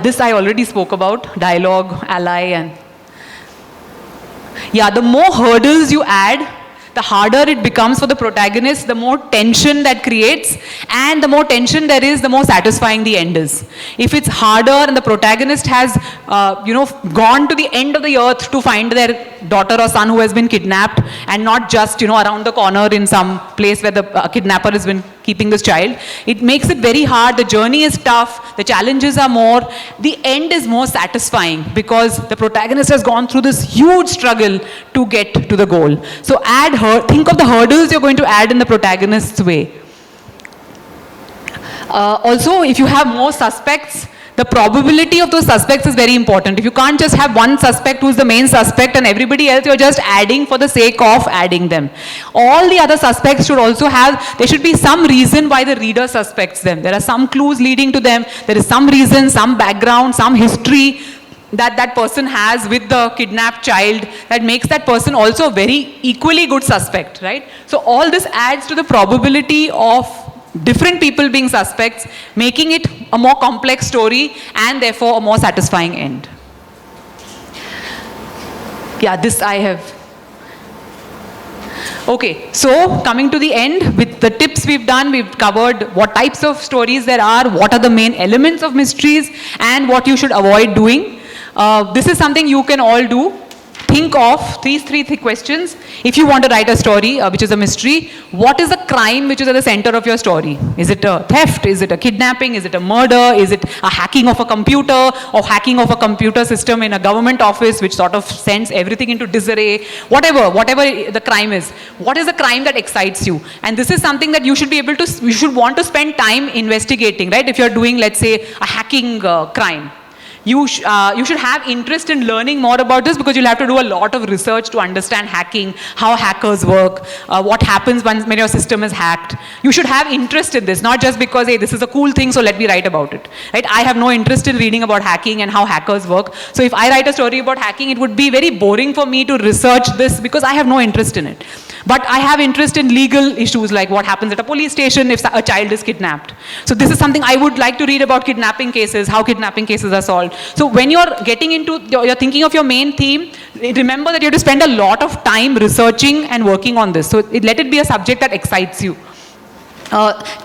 This I already spoke about, dialogue, ally, and the more hurdles you add, the harder it becomes for the protagonist, the more tension that creates, and the more tension there is, the more satisfying the end is. If it's harder and the protagonist has, gone to the end of the earth to find their daughter or son who has been kidnapped, and not just, around the corner in some place where the kidnapper has been keeping this child, it makes it very hard. The journey is tough, the challenges are more, the end is more satisfying because the protagonist has gone through this huge struggle to get to the goal. So think of the hurdles you're going to add in the protagonist's way. Also, if you have more suspects, the probability of those suspects is very important. If you can't just have one suspect who's the main suspect and everybody else you're just adding for the sake of adding them. All the other suspects should also there should be some reason why the reader suspects them. There are some clues leading to them. There is some reason, some background, some history that person has with the kidnapped child that makes that person also a very equally good suspect, right? So all this adds to the probability of different people being suspects, making it a more complex story and therefore a more satisfying end. This I have. Okay, so coming to the end, with the tips we've done, we've covered what types of stories there are, what are the main elements of mysteries, and what you should avoid doing. This is something you can all do. Think of these three questions. If you want to write a story, which is a mystery, what is the crime which is at the center of your story? Is it a theft? Is it a kidnapping? Is it a murder? Is it a hacking of a computer, or hacking of a computer system in a government office which sort of sends everything into disarray? Whatever the crime is. What is the crime that excites you? And this is something that you should want to spend time investigating, right? If you're doing, let's say, a hacking crime. You should have interest in learning more about this, because you'll have to do a lot of research to understand hacking, how hackers work, what happens when your system is hacked. You should have interest in this, not just because, hey, this is a cool thing, so let me write about it. Right? I have no interest in reading about hacking and how hackers work. So if I write a story about hacking, it would be very boring for me to research this, because I have no interest in it. But I have interest in legal issues, like what happens at a police station if a child is kidnapped. So this is something I would like to read about: kidnapping cases, how kidnapping cases are solved. So when you're getting into, you're thinking of your main theme, remember that you have to spend a lot of time researching and working on this. So let it be a subject that excites you.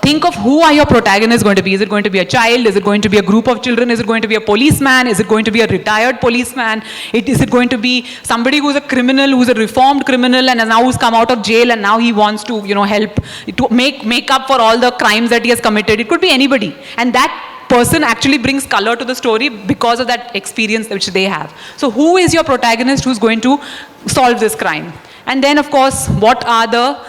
Think of who are your protagonists going to be. Is it going to be a child? Is it going to be a group of children? Is it going to be a policeman? Is it going to be a retired policeman? Is it going to be somebody who's a criminal, who's a reformed criminal, and now who's come out of jail and now he wants to, help to make up for all the crimes that he has committed? It could be anybody. And that person actually brings color to the story because of that experience which they have. So who is your protagonist who's going to solve this crime? And then, of course, what are the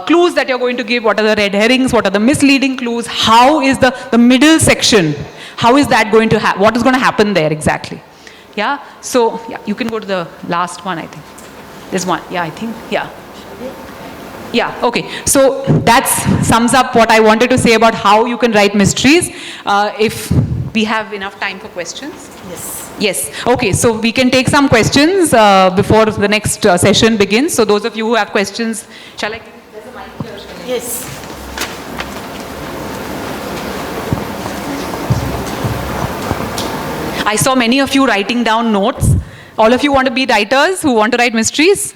clues that you're going to give? What are the red herrings? What are the misleading clues? How is the middle section? How is that going to happen? What is going to happen there exactly? Yeah. So yeah, you can go to the last one, I think. There's one. Yeah, I think. Yeah. Yeah, okay. So that sums up what I wanted to say about how you can write mysteries. If we have enough time for questions? Yes. Yes. Okay, so we can take some questions before the next session begins. So those of you who have questions, shall I? There's a mic here. Yes. I saw many of you writing down notes. All of you want to be writers who want to write mysteries?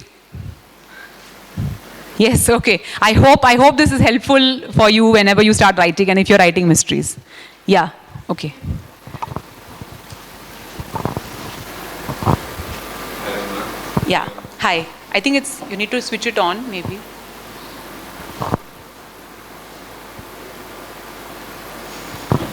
Yes, okay. I hope this is helpful for you whenever you start writing and if you're writing mysteries. Yeah, okay. Yeah, hi. I think you need to switch it on, maybe.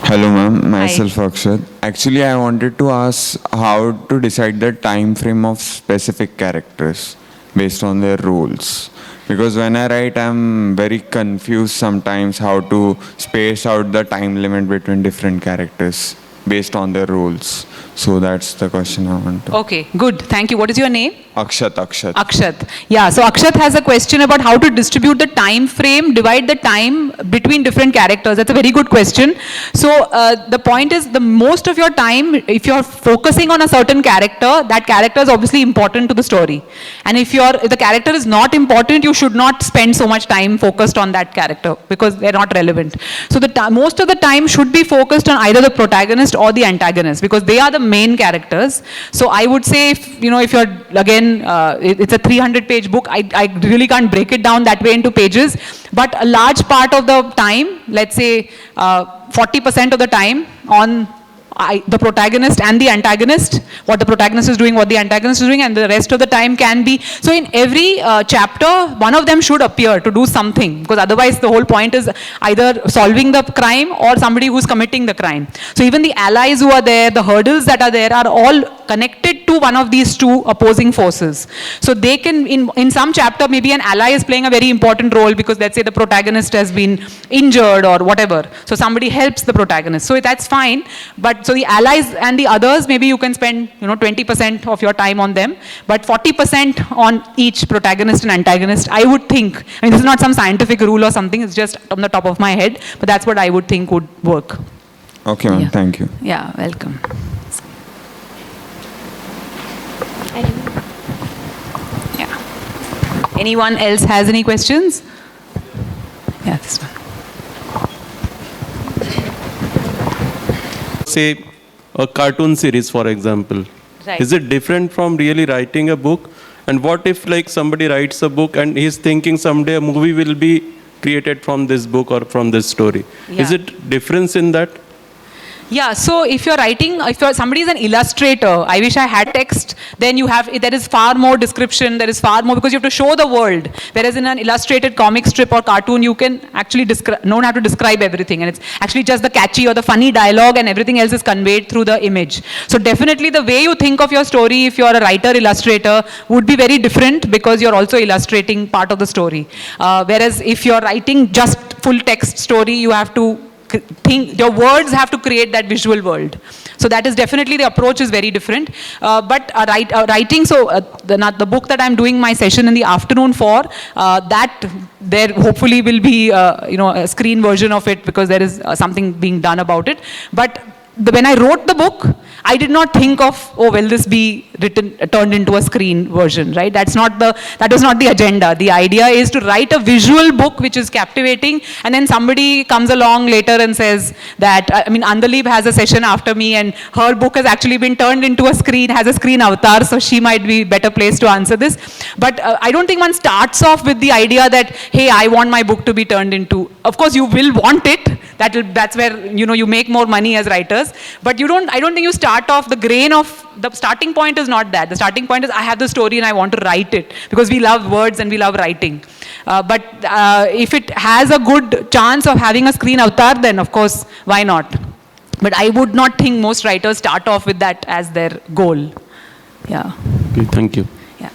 Hello ma'am, myself Akshat. Actually, I wanted to ask how to decide the time frame of specific characters based on their roles. Because when I write, I'm very confused sometimes how to space out the time limit between different characters based on their roles. So that's the question I want to. Okay, good. Thank you. What is your name? Akshat. Akshat. Yeah, so Akshat has a question about how to distribute the time frame, divide the time between different characters. That's a very good question. So the point is, the most of your time, if you're focusing on a certain character, that character is obviously important to the story. And if the character is not important, you should not spend so much time focused on that character because they're not relevant. So most of the time should be focused on either the protagonist or the antagonist, because they are the main characters. So I would say, if you're, again, it's a 300-page book, I really can't break it down that way into pages, but a large part of the time, let's say 40% of the time on the protagonist and the antagonist, what the protagonist is doing, what the antagonist is doing, and the rest of the time can be, so in every chapter, one of them should appear to do something, because otherwise the whole point is either solving the crime or somebody who's committing the crime. So even the allies who are there, the hurdles that are there, are all connected to one of these two opposing forces. So they can, in some chapter, maybe an ally is playing a very important role because let's say the protagonist has been injured or whatever. So somebody helps the protagonist. So that's fine. But so the allies and the others, maybe you can spend 20% of your time on them, but 40% on each protagonist and antagonist, I would think. I mean, this is not some scientific rule or something, it's just on the top of my head, but that's what I would think would work. Okay, ma'am, Yeah. Thank you. Yeah, welcome. Yeah. Anyone else has any questions? Yeah, this one. Say a cartoon series, for example. Right. Is it different from really writing a book? And what if like somebody writes a book and he's thinking someday a movie will be created from this book or from this story? Yeah. Is it difference in that? Yeah, so if somebody is an illustrator, I wish I had text, then there is far more description, there is far more, because you have to show the world. Whereas in an illustrated comic strip or cartoon, you can actually don't have to describe everything. And it's actually just the catchy or the funny dialogue and everything else is conveyed through the image. So definitely the way you think of your story, if you're a writer, illustrator, would be very different because you're also illustrating part of the story. Whereas if you're writing just full text story, you have to think, your words have to create that visual world. So that is definitely, the approach is very different. But writing, so the book that I'm doing my session in the afternoon for, that there hopefully will be, a screen version of it, because there is something being done about it. But when I wrote the book, I did not think of, oh, will this be turned into a screen version, right? That was not the agenda. The idea is to write a visual book which is captivating, and then somebody comes along later and says that, Andaleep has a session after me, and her book has actually been turned into a screen, has a screen avatar, so she might be better placed to answer this. But I don't think one starts off with the idea that, hey, I want my book to be turned into, of course you will want it, that's where, you make more money as writers, but I don't think you start off, the starting point is not that. The starting point is, I have the story and I want to write it, because we love words and we love writing. But if it has a good chance of having a screen avatar, then of course, why not? But I would not think most writers start off with that as their goal. Yeah. Okay, thank you. Yeah.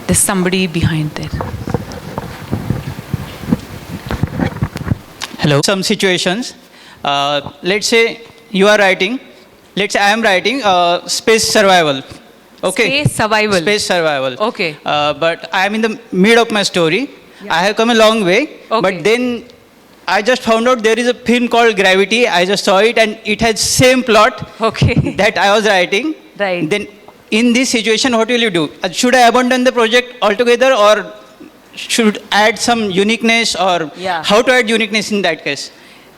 There's somebody behind there. Hello. Some situations, let's say you are writing, let's say I am writing space survival. Okay. Space survival. Space survival. Okay. But I am in the mid of my story. Yeah. I have come a long way. Okay. But then I just found out there is a film called Gravity. I just saw it and it has same plot. Okay. That I was writing. Right. Then in this situation, what will you do? Should I abandon the project altogether, or should add some uniqueness, or how to add uniqueness in that case?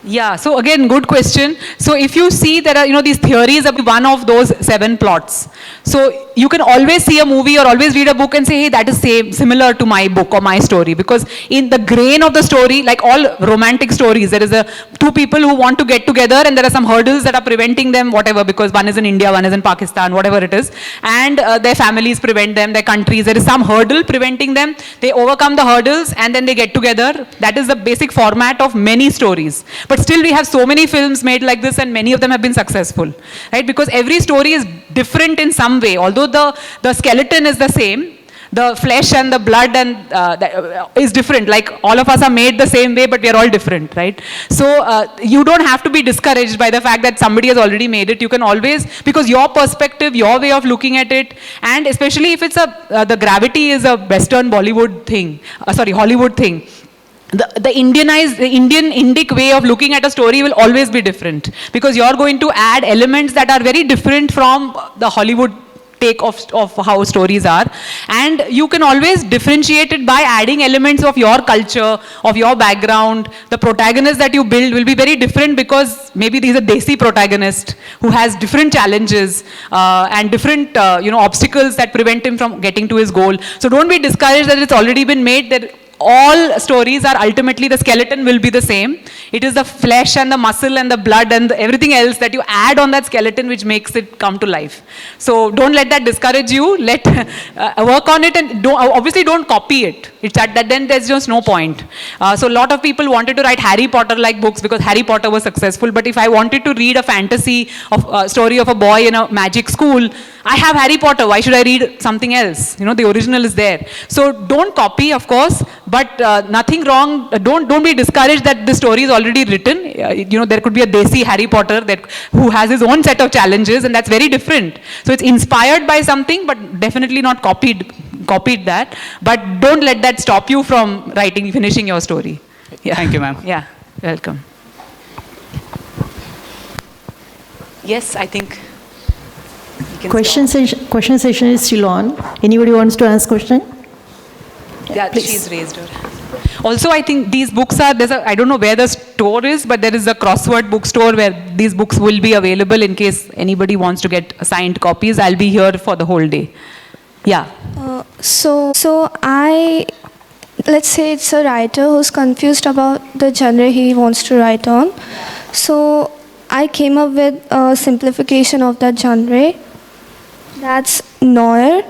Yeah, so again, good question. So if you see, there are, these theories of one of those 7 plots. So you can always see a movie or always read a book and say, hey, that is similar to my book or my story. Because in the grain of the story, like all romantic stories, there is two people who want to get together, and there are some hurdles that are preventing them, whatever, because one is in India, one is in Pakistan, whatever it is. And their families prevent them, their countries, there is some hurdle preventing them. They overcome the hurdles and then they get together. That is the basic format of many stories. But still we have so many films made like this, and many of them have been successful, right? Because every story is different in some way. Although the skeleton is the same, the flesh and the blood is different. Like all of us are made the same way, but we are all different, right? So you don't have to be discouraged by the fact that somebody has already made it. You can always, because your perspective, your way of looking at it, and especially if it's the Gravity is a Western Bollywood thing, Hollywood thing. The Indian Indic way of looking at a story will always be different, because you're going to add elements that are very different from the Hollywood take of how stories are. And you can always differentiate it by adding elements of your culture, of your background. The protagonist that you build will be very different, because maybe he's a Desi protagonist who has different challenges and different obstacles that prevent him from getting to his goal. So don't be discouraged that it's already been made, that all stories are ultimately, the skeleton will be the same. It is the flesh and the muscle and the blood and everything else that you add on that skeleton which makes it come to life. So don't let that discourage you. Let work on it, and obviously don't copy it. It's that then there's just no point. So a lot of people wanted to write Harry Potter like books because Harry Potter was successful. But if I wanted to read a fantasy of story of a boy in a magic school, I have Harry Potter. Why should I read something else? The original is there. So don't copy, of course, but nothing wrong. Don't be discouraged that the story is already written. There could be a Desi Harry Potter who has his own set of challenges, and that's very different. So it's inspired by something, but definitely not copied that. But don't let that stop you from finishing your story. Yeah. Thank you, ma'am. Yeah, welcome. Yes, I think. Question session is still on. Anybody wants to ask question? Yeah, please. She's raised her. Also, I think these books are, I don't know where the store is, but there is a crossword bookstore where these books will be available in case anybody wants to get signed copies. I'll be here for the whole day. Yeah. Let's say it's a writer who's confused about the genre he wants to write on. So I came up with a simplification of that genre. That's noir,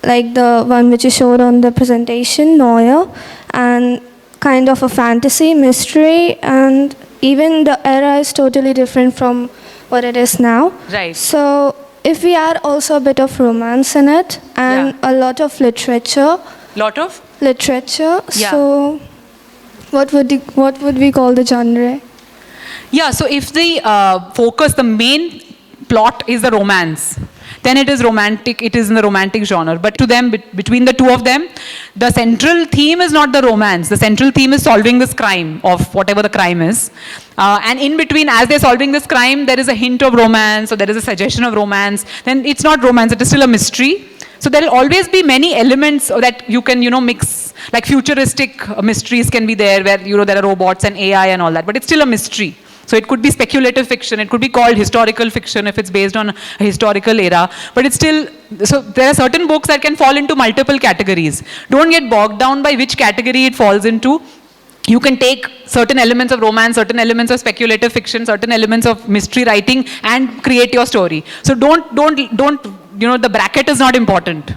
like the one which you showed on the presentation, noir, and kind of a fantasy, mystery, and even the era is totally different from what it is now. Right. So if we add also a bit of romance in it, and a lot of literature. Lot of? literature. Yeah. So, what would we call the genre? Yeah, so if the focus, the main plot is the romance, then it is romantic, it is in the romantic genre. But to them, between the two of them, the central theme is not the romance. The central theme is solving this crime of whatever the crime is. And in between, as they're solving this crime, there is a hint of romance, or there is a suggestion of romance. Then it's not romance, it is still a mystery. So there will always be many elements that you can, mix, like futuristic mysteries can be there, where, there are robots and AI and all that, but it's still a mystery. So it could be speculative fiction, it could be called historical fiction if it's based on a historical era, but it's still, so there are certain books that can fall into multiple categories. Don't get bogged down by which category it falls into. You can take certain elements of romance, certain elements of speculative fiction, certain elements of mystery writing and create your story. So don't, the bracket is not important.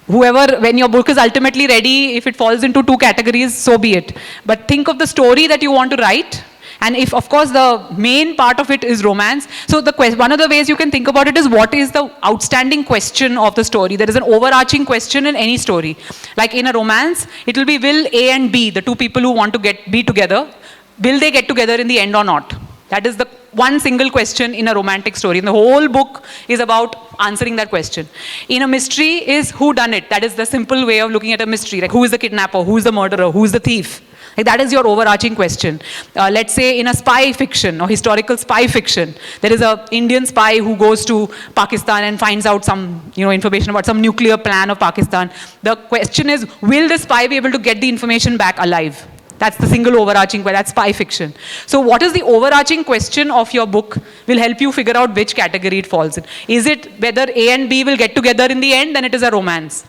Whoever, when your book is ultimately ready, if it falls into two categories, so be it. But think of the story that you want to write. And if, of course, the main part of it is romance, so one of the ways you can think about it is what is the outstanding question of the story. There is an overarching question in any story. Like in a romance, it will be, will A and B, the two people who want to be together, will they get together in the end or not? That is the one single question in a romantic story. And the whole book is about answering that question. In a mystery is who done it. That is the simple way of looking at a mystery. Like who is the kidnapper, who is the murderer, who is the thief. Like that is your overarching question. Let's say in a spy fiction or historical spy fiction, there is an Indian spy who goes to Pakistan and finds out some information about some nuclear plan of Pakistan. The question is, will the spy be able to get the information back alive? That's the single overarching question. That's spy fiction. So what is the overarching question of your book will help you figure out which category it falls in. Is it whether A and B will get together in the end? Then it is a romance.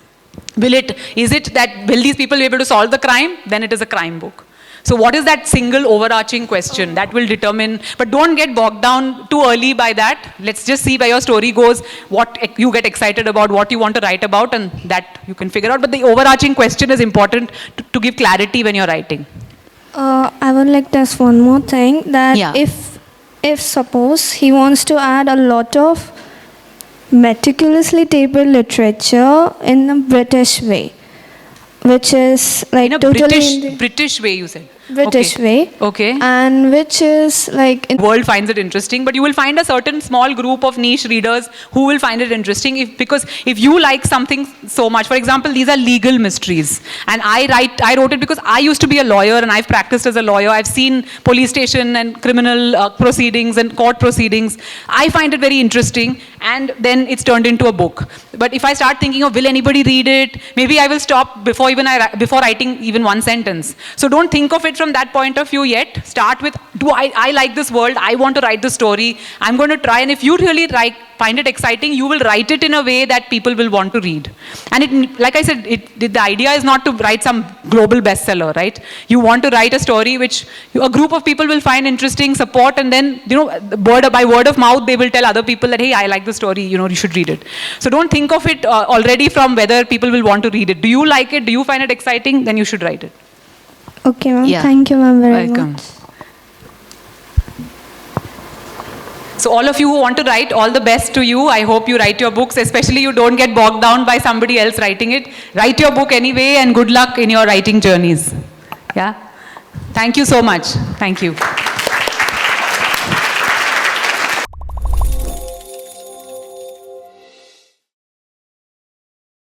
Is it that will these people be able to solve the crime? Then it is a crime book. So what is that single overarching question? That will determine, but don't get bogged down too early by that. Let's just see where your story goes, what you get excited about, what you want to write about, and that you can figure out. But the overarching question is important to give clarity when you're writing. I would like to ask one more thing, that Yeah. if suppose he wants to add a lot of meticulously tabled literature in a British way, which is like In a totally British way, you said. British way. Okay. And which is like The world finds it interesting, but you will find a certain small group of niche readers who will find it interesting because if you like something so much, for example, these are legal mysteries, and I wrote it because I used to be a lawyer and I've practiced as a lawyer. I've seen police station and criminal proceedings and court proceedings. I find it very interesting, and then it's turned into a book. But if I start thinking of will anybody read it, maybe I will stop before writing even one sentence. So don't think of it from that point of view yet. Start with, I like this world, I want to write the story, I'm going to try, and if you really find it exciting, you will write it in a way that people will want to read. And like I said, the idea is not to write some global bestseller, right? You want to write a story which a group of people will find interesting, support, and then, by word of mouth, they will tell other people that, hey, I like the story, you should read it. So don't think of it already from whether people will want to read it. Do you like it? Do you find it exciting? Then you should write it. Okay, ma'am. Yeah. Thank you, ma'am, very Welcome. much. So all of you who want to write, all the best to you. I hope you write your books, especially you don't get bogged down by somebody else writing it. Write your book anyway, and good luck in your writing journeys. Yeah. Thank you so much. Thank you.